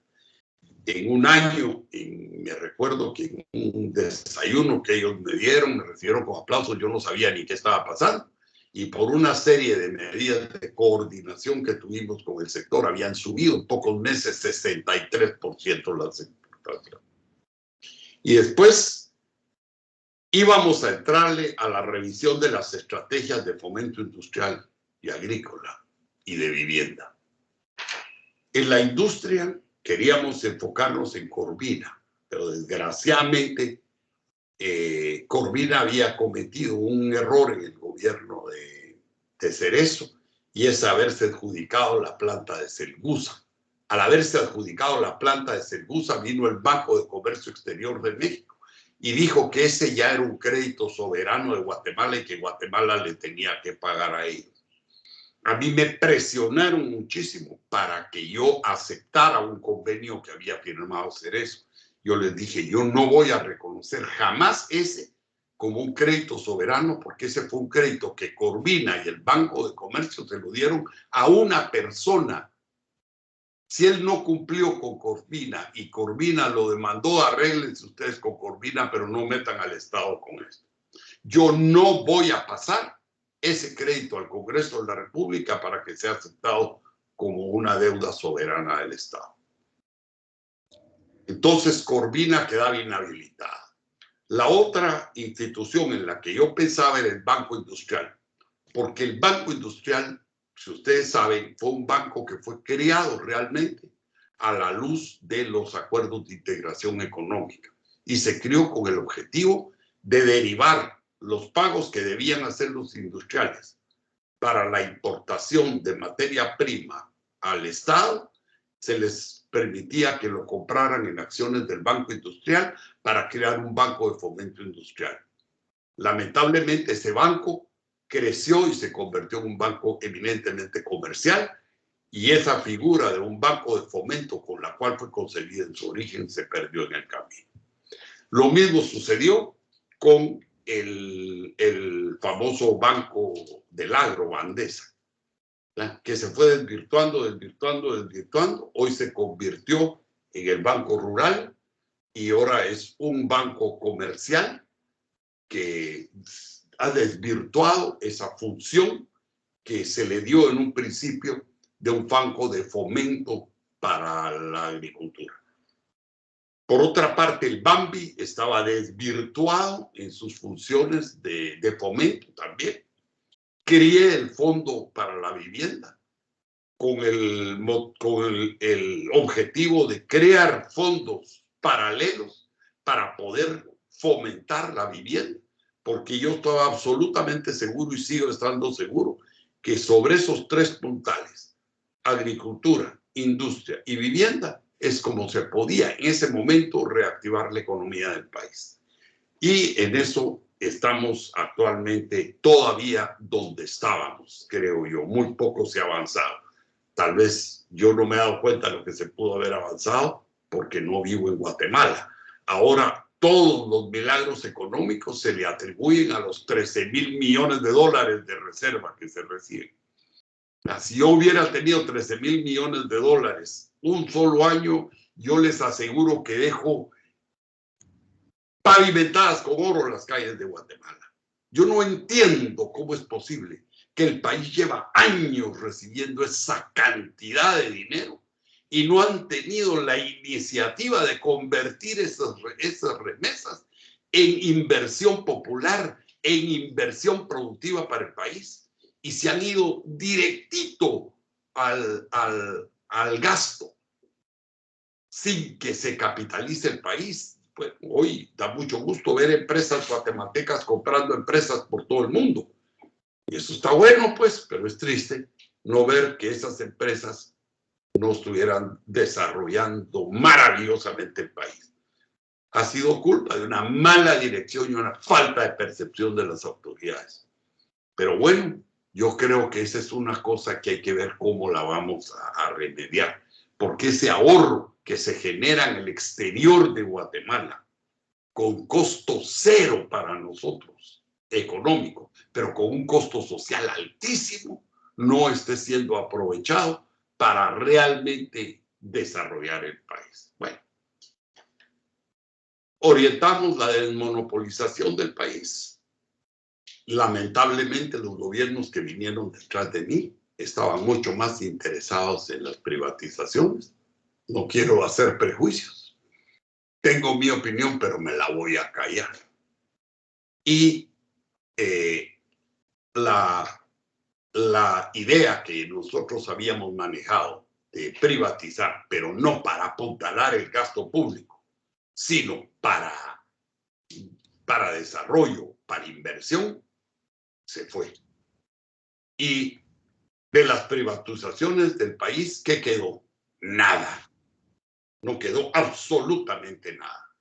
[SPEAKER 3] En un año, me recuerdo que en un desayuno que ellos me dieron, me recibieron con aplausos, yo no sabía ni qué estaba pasando, y por una serie de medidas de coordinación que tuvimos con el sector, habían subido en pocos meses 63% las exportaciones. Y después íbamos a entrarle a la revisión de las estrategias de fomento industrial y agrícola y de vivienda. En la industria queríamos enfocarnos en Corvina, pero desgraciadamente Corvina había cometido un error en el gobierno de Cerezo, y es haberse adjudicado la planta de Celgusa. Al haberse adjudicado la planta de Celgusa, vino el Banco de Comercio Exterior de México y dijo que ese ya era un crédito soberano de Guatemala y que Guatemala le tenía que pagar a ellos. A mí me presionaron muchísimo para que yo aceptara un convenio que había firmado Cerezo. Yo les dije, yo no voy a reconocer jamás ese como un crédito soberano, porque ese fue un crédito que Corvina y el Banco de Comercio se lo dieron a una persona. Si él no cumplió con Corvina y Corvina lo demandó, arréglense ustedes con Corvina, pero no metan al Estado con esto. Yo no voy a pasar ese crédito al Congreso de la República para que sea aceptado como una deuda soberana del Estado. Entonces, Corvina quedaba inhabilitada. La otra institución en la que yo pensaba era el Banco Industrial, porque el Banco Industrial, si ustedes saben, fue un banco que fue creado realmente a la luz de los acuerdos de integración económica y se creó con el objetivo de derivar los pagos que debían hacer los industriales para la importación de materia prima al Estado. Se les permitía que lo compraran en acciones del Banco Industrial para crear un banco de fomento industrial. Lamentablemente, ese banco creció y se convirtió en un banco eminentemente comercial, y esa figura de un banco de fomento con la cual fue concebida en su origen se perdió en el camino. Lo mismo sucedió con el famoso Banco del Agro, Bandesa, que se fue desvirtuando. Hoy se convirtió en el Banco Rural y ahora es un banco comercial que ha desvirtuado esa función que se le dio en un principio de un banco de fomento para la agricultura. Por otra parte, el BAMBI estaba desvirtuado en sus funciones de fomento también. Creé el Fondo para la Vivienda con el objetivo de crear fondos paralelos para poder fomentar la vivienda, porque yo estaba absolutamente seguro y sigo estando seguro que sobre esos tres puntales, agricultura, industria y vivienda, es como se podía en ese momento reactivar la economía del país. Y en eso estamos actualmente todavía donde estábamos, creo yo. Muy poco se ha avanzado. Tal vez yo no me he dado cuenta de lo que se pudo haber avanzado porque no vivo en Guatemala. Ahora todos los milagros económicos se le atribuyen a los 13,000 millones de dólares de reserva que se reciben. Si yo hubiera tenido 13,000 millones de dólares un solo año, yo les aseguro que dejo pavimentadas con oro las calles de Guatemala. Yo no entiendo cómo es posible que el país lleva años recibiendo esa cantidad de dinero y no han tenido la iniciativa de convertir esas remesas en inversión popular, en inversión productiva para el país, y se han ido directito al gasto sin que se capitalice el país. Pues hoy da mucho gusto ver empresas guatemaltecas comprando empresas por todo el mundo. Y eso está bueno, pues, pero es triste no ver que esas empresas no estuvieran desarrollando maravillosamente el país. Ha sido culpa de una mala dirección y una falta de percepción de las autoridades. Pero bueno, yo creo que esa es una cosa que hay que ver cómo la vamos a remediar. Porque ese ahorro que se genera en el exterior de Guatemala, con costo cero para nosotros, económico, pero con un costo social altísimo, no esté siendo aprovechado para realmente desarrollar el país. Bueno, orientamos la desmonopolización del país. Lamentablemente, los gobiernos que vinieron detrás de mí estaban mucho más interesados en las privatizaciones. No quiero hacer prejuicios. Tengo mi opinión, pero me la voy a callar. Y la idea que nosotros habíamos manejado de privatizar, pero no para apuntalar el gasto público, sino para desarrollo, para inversión, se fue. Y de las privatizaciones del país, ¿qué quedó? Nada. No quedó absolutamente nada.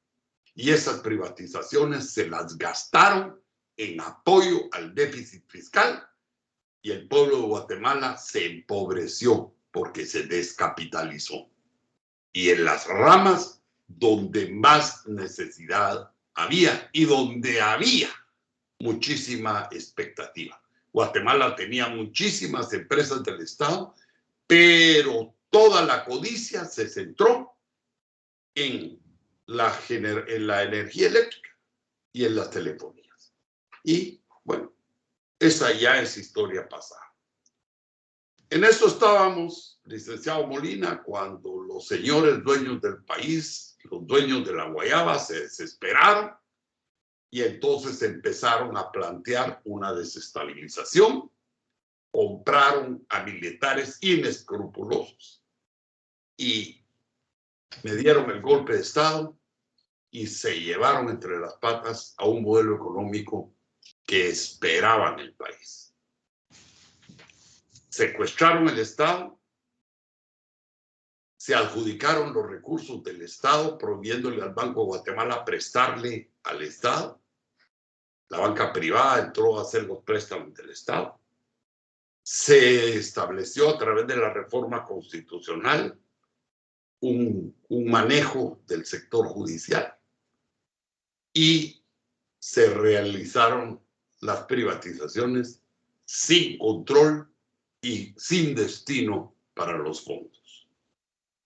[SPEAKER 3] Y esas privatizaciones se las gastaron en apoyo al déficit fiscal, y el pueblo de Guatemala se empobreció porque se descapitalizó. Y en las ramas donde más necesidad había y donde había muchísima expectativa. Guatemala tenía muchísimas empresas del Estado, pero toda la codicia se centró en la energía eléctrica y en las telefonías. Y bueno, esa ya es historia pasada. En esto estábamos, licenciado Molina, cuando los señores dueños del país, los dueños de la guayaba, se desesperaron y entonces empezaron a plantear una desestabilización. Compraron a militares inescrupulosos y me dieron el golpe de Estado y se llevaron entre las patas a un modelo económico que esperaban el país. Secuestraron el Estado, se adjudicaron los recursos del Estado, prohibiéndole al Banco de Guatemala prestarle al Estado. La banca privada entró a hacer los préstamos del Estado. Se estableció a través de la reforma constitucional un manejo del sector judicial y se realizaron las privatizaciones sin control y sin destino para los fondos.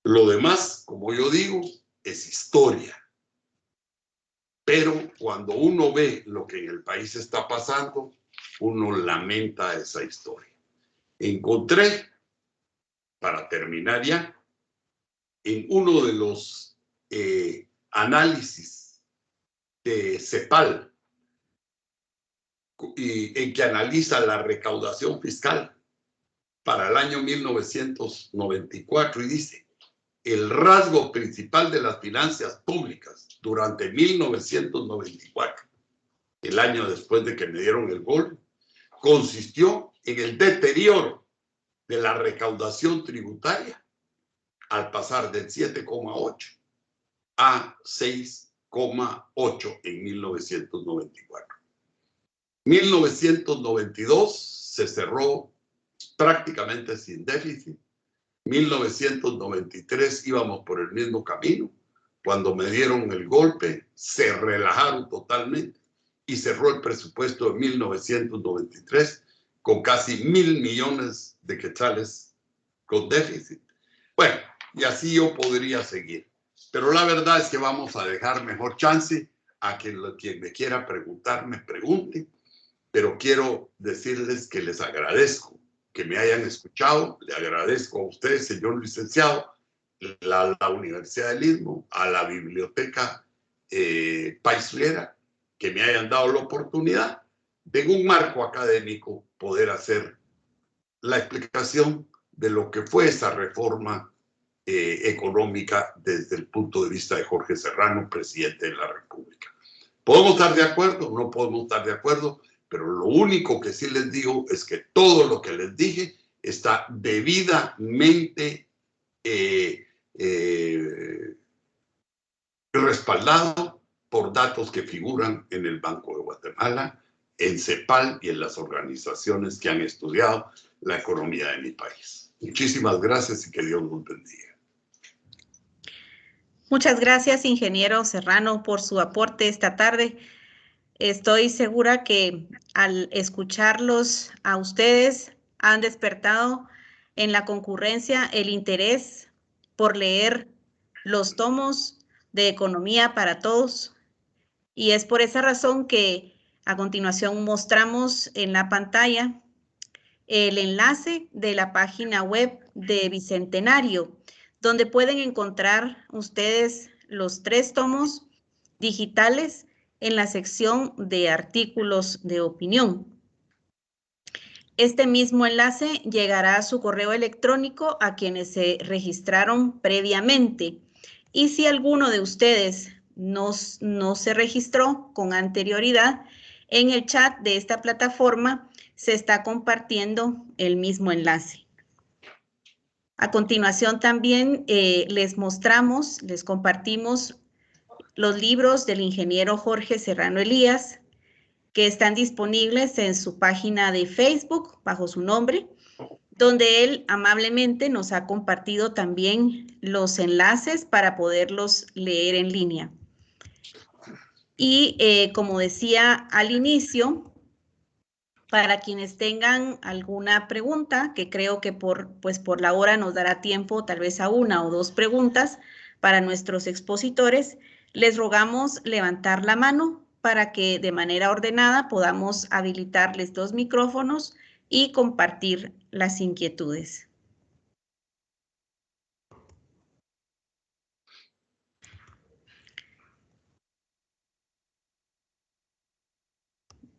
[SPEAKER 3] Lo demás, como yo digo, es historia. Pero cuando uno ve lo que en el país está pasando, uno lamenta esa historia. Encontré, para terminar ya, en uno de los análisis de CEPAL, en que analiza la recaudación fiscal para el año 1994 y dice, el rasgo principal de las finanzas públicas durante 1994, el año después de que me dieron el golpe, consistió en el deterioro de la recaudación tributaria al pasar del 7,8 a 6,8 en 1994. 1992 se cerró prácticamente sin déficit. 1993 íbamos por el mismo camino. Cuando me dieron el golpe, se relajaron totalmente y cerró el presupuesto de 1993 con casi 1.000 millones de quetzales con déficit. Bueno, y así yo podría seguir. Pero la verdad es que vamos a dejar mejor chance a que quien me quiera preguntar, me pregunte. Pero quiero decirles que les agradezco que me hayan escuchado. Le agradezco a usted, señor licenciado, la Universidad del Istmo, a la Biblioteca Paislera, que me hayan dado la oportunidad de en un marco académico poder hacer la explicación de lo que fue esa reforma económica desde el punto de vista de Jorge Serrano, presidente de la República. ¿Podemos estar de acuerdo? No podemos estar de acuerdo, pero lo único que sí les digo es que todo lo que les dije está debidamente respaldado por datos que figuran en el Banco de Guatemala, en CEPAL y en las organizaciones que han estudiado la economía de mi país. Muchísimas gracias y que Dios nos bendiga.
[SPEAKER 1] Muchas gracias, ingeniero Serrano, por su aporte esta tarde. Estoy segura que al escucharlos a ustedes han despertado en la concurrencia el interés por leer los tomos de Economía para Todos. Y es por esa razón que a continuación mostramos en la pantalla el enlace de la página web de Bicentenario, donde pueden encontrar ustedes los 3 tomos digitales en la sección de artículos de opinión. Este mismo enlace llegará a su correo electrónico a quienes se registraron previamente. Y si alguno de ustedes no se registró con anterioridad, en el chat de esta plataforma se está compartiendo el mismo enlace. A continuación también les compartimos los libros del ingeniero Jorge Serrano Elías, que están disponibles en su página de Facebook bajo su nombre, donde él amablemente nos ha compartido también los enlaces para poderlos leer en línea. Y como decía al inicio, para quienes tengan alguna pregunta, que creo que por la hora nos dará tiempo tal vez a 1 o 2 preguntas para nuestros expositores, les rogamos levantar la mano para que de manera ordenada podamos habilitarles 2 micrófonos y compartir las inquietudes.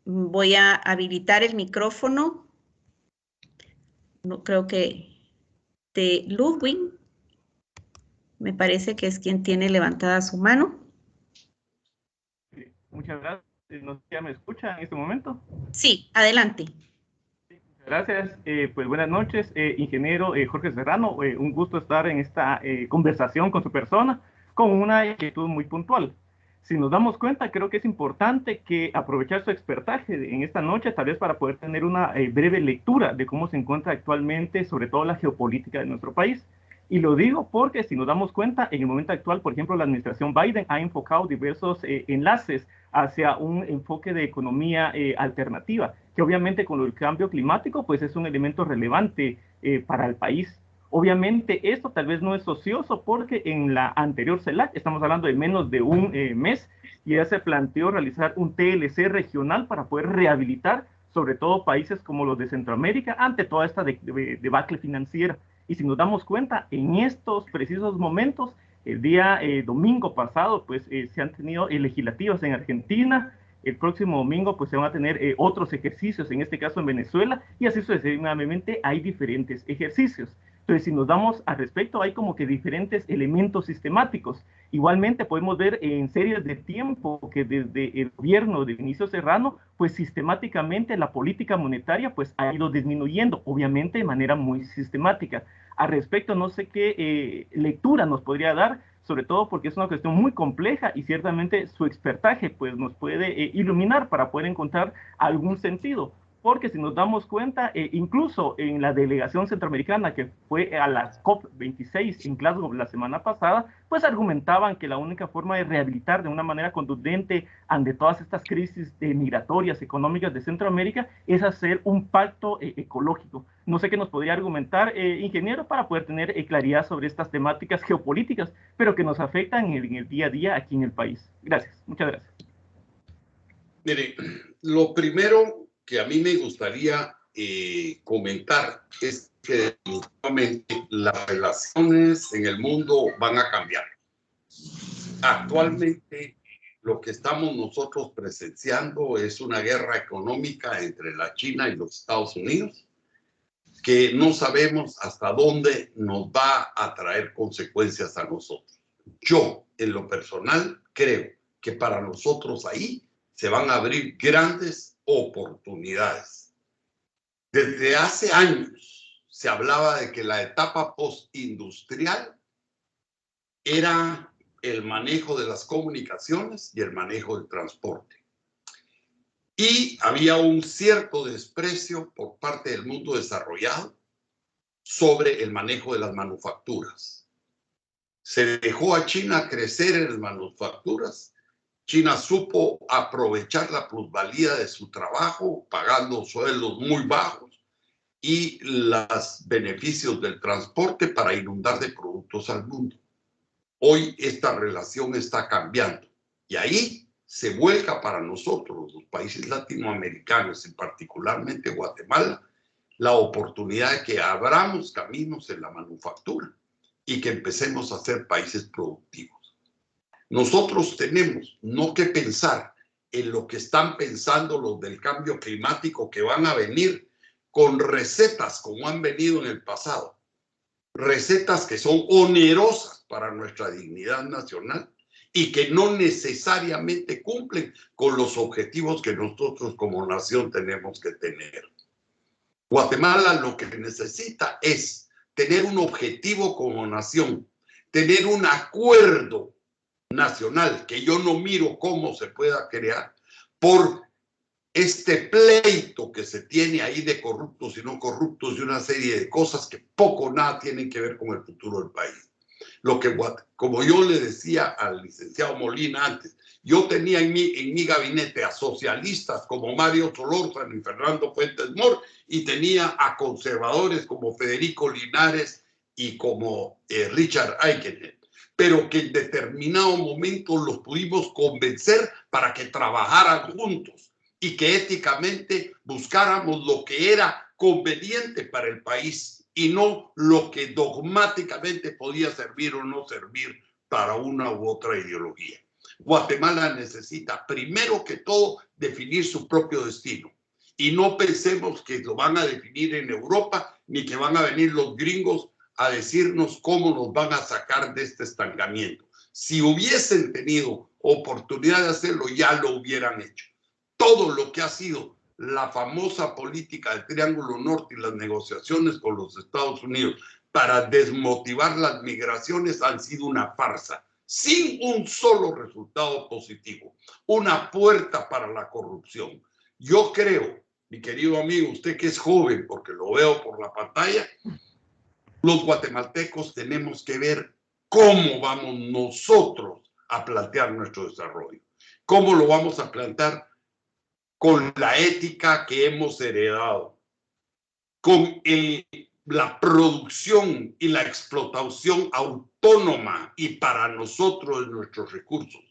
[SPEAKER 1] Voy a habilitar el micrófono. No, creo que de Ludwig. Me parece que es quien tiene levantada su mano.
[SPEAKER 4] Muchas gracias. No sé si ya me escucha en este momento.
[SPEAKER 1] Sí, adelante.
[SPEAKER 4] Gracias. Pues buenas noches, ingeniero Jorge Serrano. Un gusto estar en esta conversación con su persona, con una inquietud muy puntual. Si nos damos cuenta, creo que es importante que aprovechar su expertaje en esta noche, tal vez para poder tener una breve lectura de cómo se encuentra actualmente, sobre todo la geopolítica de nuestro país. Y lo digo porque si nos damos cuenta, en el momento actual, por ejemplo, la administración Biden ha enfocado diversos enlaces hacia un enfoque de economía alternativa, que obviamente con el cambio climático, pues es un elemento relevante para el país. Obviamente esto tal vez no es ocioso porque en la anterior CELAC, estamos hablando de menos de un mes, ya se planteó realizar un TLC regional para poder rehabilitar sobre todo países como los de Centroamérica ante toda esta debacle financiera. Y si nos damos cuenta, en estos precisos momentos, el día domingo pasado, pues se han tenido legislativas en Argentina. El próximo domingo, pues se van a tener otros ejercicios, en este caso en Venezuela, y así sucesivamente hay diferentes ejercicios. Entonces, si nos damos al respecto, hay como que diferentes elementos sistemáticos. Igualmente podemos ver en series de tiempo que desde el gobierno de Vinicio Serrano, pues sistemáticamente la política monetaria pues ha ido disminuyendo, obviamente de manera muy sistemática. Al respecto, no sé qué lectura nos podría dar, sobre todo porque es una cuestión muy compleja y ciertamente su expertaje pues nos puede iluminar para poder encontrar algún sentido. Porque si nos damos cuenta, incluso en la delegación centroamericana que fue a la COP26 en Glasgow la semana pasada, pues argumentaban que la única forma de rehabilitar de una manera contundente ante todas estas crisis migratorias, económicas de Centroamérica, es hacer un pacto ecológico. No sé qué nos podría argumentar, ingeniero, para poder tener claridad sobre estas temáticas geopolíticas, pero que nos afectan en el día a día aquí en el país. Gracias, muchas gracias.
[SPEAKER 3] Mire, lo primero que a mí me gustaría comentar es que definitivamente las relaciones en el mundo van a cambiar. Actualmente lo que estamos nosotros presenciando es una guerra económica entre la China y los Estados Unidos que no sabemos hasta dónde nos va a traer consecuencias a nosotros. Yo, en lo personal, creo que para nosotros ahí se van a abrir grandes oportunidades. Desde hace años se hablaba de que la etapa postindustrial era el manejo de las comunicaciones y el manejo del transporte. Y había un cierto desprecio por parte del mundo desarrollado sobre el manejo de las manufacturas. Se dejó a China crecer en las manufacturas. China supo aprovechar la plusvalía de su trabajo, pagando sueldos muy bajos y los beneficios del transporte para inundar de productos al mundo. Hoy esta relación está cambiando y ahí se vuelca para nosotros, los países latinoamericanos y particularmente Guatemala, la oportunidad de que abramos caminos en la manufactura y que empecemos a ser países productivos. Nosotros tenemos no que pensar en lo que están pensando los del cambio climático que van a venir con recetas como han venido en el pasado. Recetas que son onerosas para nuestra dignidad nacional y que no necesariamente cumplen con los objetivos que nosotros como nación tenemos que tener. Guatemala lo que necesita es tener un objetivo como nación, tener un acuerdo nacional, que yo no miro cómo se pueda crear por este pleito que se tiene ahí de corruptos y no corruptos y una serie de cosas que poco o nada tienen que ver con el futuro del país. Lo que, como yo le decía al licenciado Molina antes, yo tenía en mi gabinete a socialistas como Mario Solórzano y Fernando Fuentes Mohr y tenía a conservadores como Federico Linares y como Richard Eikenhead. pero que en determinado momento los pudimos convencer para que trabajaran juntos y que éticamente buscáramos lo que era conveniente para el país y no lo que dogmáticamente podía servir o no servir para una u otra ideología. Guatemala necesita, primero que todo, definir su propio destino. Y no pensemos que lo van a definir en Europa, ni que van a venir los gringos a decirnos cómo nos van a sacar de este estancamiento. Si hubiesen tenido oportunidad de hacerlo, ya lo hubieran hecho. Todo lo que ha sido la famosa política del Triángulo Norte y las negociaciones con los Estados Unidos para desmotivar las migraciones han sido una farsa, sin un solo resultado positivo, una puerta para la corrupción. Yo creo, mi querido amigo, usted que es joven, porque lo veo por la pantalla, los guatemaltecos tenemos que ver cómo vamos nosotros a plantear nuestro desarrollo, cómo lo vamos a plantear con la ética que hemos heredado, con la producción y la explotación autónoma y para nosotros de nuestros recursos.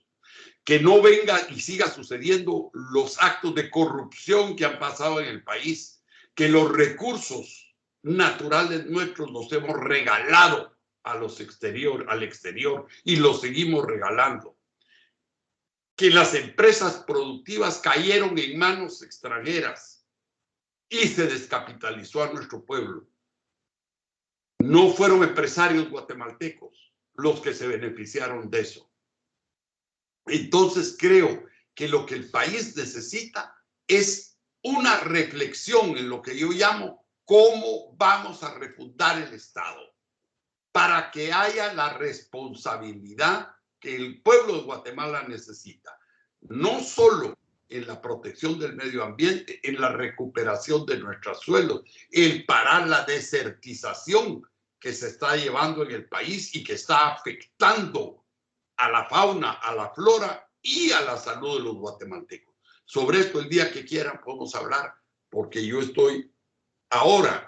[SPEAKER 3] Que no venga y siga sucediendo los actos de corrupción que han pasado en el país, que los recursos naturales nuestros los hemos regalado al exterior y los seguimos regalando. Que las empresas productivas cayeron en manos extranjeras y se descapitalizó a nuestro pueblo. No fueron empresarios guatemaltecos los que se beneficiaron de eso. Entonces creo que lo que el país necesita es una reflexión en lo que yo llamo cómo vamos a refundar el Estado para que haya la responsabilidad que el pueblo de Guatemala necesita, no solo en la protección del medio ambiente, en la recuperación de nuestros suelos, en parar la desertización que se está llevando en el país y que está afectando a la fauna, a la flora y a la salud de los guatemaltecos. Sobre esto, el día que quieran podemos hablar, porque yo estoy ahora,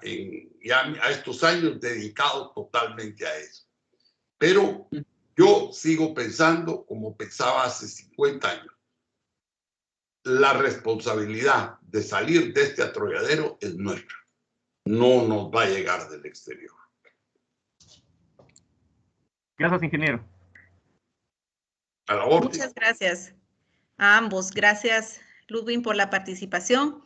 [SPEAKER 3] ya a estos años, dedicado totalmente a eso. Pero yo sigo pensando como pensaba hace 50 años. La responsabilidad de salir de este atolladero es nuestra. No nos va a llegar del exterior.
[SPEAKER 4] Gracias, ingeniero.
[SPEAKER 3] A la orden.
[SPEAKER 1] Muchas gracias a ambos. Gracias, Ludwig, por la participación.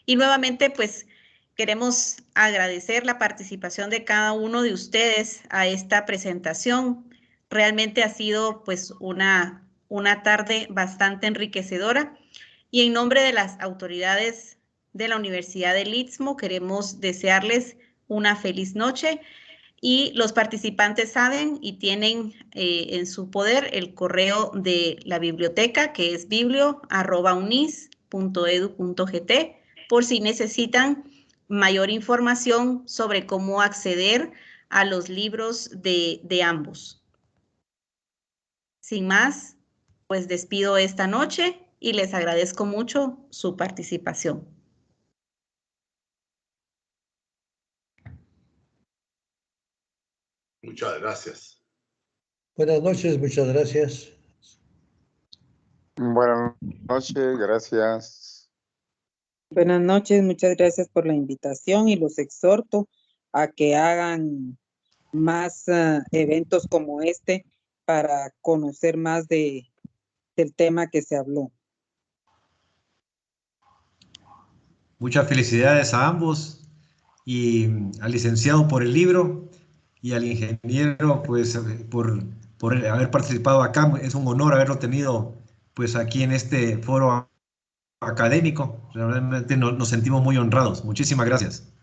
[SPEAKER 1] Y nuevamente, pues, queremos agradecer la participación de cada uno de ustedes a esta presentación. Realmente ha sido, pues, una tarde bastante enriquecedora. Y en nombre de las autoridades de la Universidad del Istmo, queremos desearles una feliz noche. Y los participantes saben y tienen en su poder el correo de la biblioteca, que es biblio@unis.edu.gt, por si necesitan mayor información sobre cómo acceder a los libros de ambos. Sin más, pues despido esta noche y les agradezco mucho su participación.
[SPEAKER 3] Muchas gracias.
[SPEAKER 2] Buenas noches, muchas gracias.
[SPEAKER 5] Buenas noches, gracias.
[SPEAKER 6] Buenas noches, muchas gracias por la invitación y los exhorto a que hagan más eventos como este para conocer más del tema que se habló.
[SPEAKER 7] Muchas felicidades a ambos y al licenciado por el libro y al ingeniero pues por haber participado acá. Es un honor haberlo tenido pues aquí en este foro académico. Realmente nos sentimos muy honrados. Muchísimas gracias.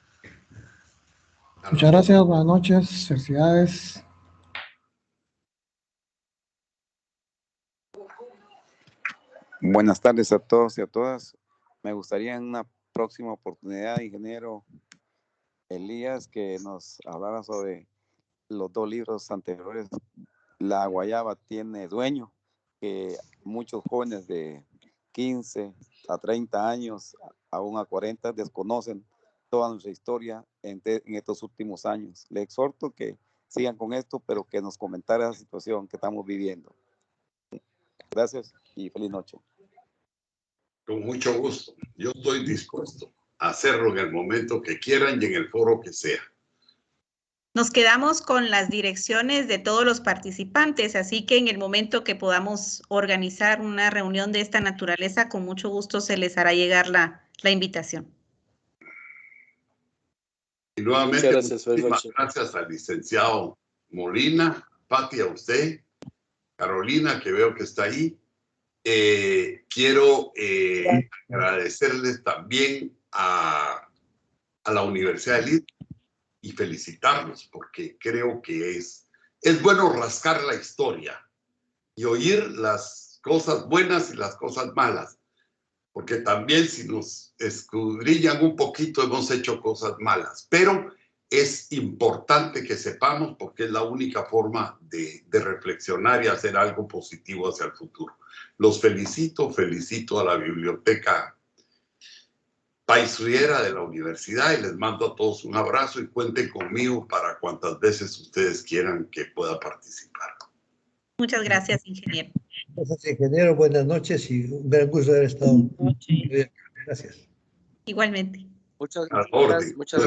[SPEAKER 8] Muchas gracias, buenas noches, felicidades.
[SPEAKER 5] Buenas tardes a todos y a todas. Me gustaría en una próxima oportunidad, ingeniero Elías, que nos hablara sobre los dos libros anteriores. La guayaba tiene dueño, que muchos jóvenes de 15 a 30 años, aún a 40, desconocen toda nuestra historia en estos últimos años. Le exhorto que sigan con esto, pero que nos comentara la situación que estamos viviendo. Gracias y feliz noche.
[SPEAKER 3] Con mucho gusto. Yo estoy dispuesto a hacerlo en el momento que quieran y en el foro que sea.
[SPEAKER 1] Nos quedamos con las direcciones de todos los participantes, así que en el momento que podamos organizar una reunión de esta naturaleza, con mucho gusto se les hará llegar la invitación.
[SPEAKER 3] Y nuevamente,
[SPEAKER 9] gracias,
[SPEAKER 3] muchísimas gracias al licenciado Molina, Pati, a usted, Carolina, que veo que está ahí. Quiero agradecerles también a la Universidad de Lima y felicitarlos, porque creo que es bueno rascar la historia y oír las cosas buenas y las cosas malas, porque también si nos escudriñan un poquito hemos hecho cosas malas, pero es importante que sepamos, porque es la única forma de reflexionar y hacer algo positivo hacia el futuro. Los felicito a la Biblioteca Paisuera de la universidad y les mando a todos un abrazo y cuenten conmigo para cuantas veces ustedes quieran que pueda participar.
[SPEAKER 1] Muchas gracias, ingeniero.
[SPEAKER 2] Gracias, ingeniero. Buenas noches y un gran gusto haber estado. Gracias.
[SPEAKER 1] Igualmente.
[SPEAKER 9] Muchas gracias.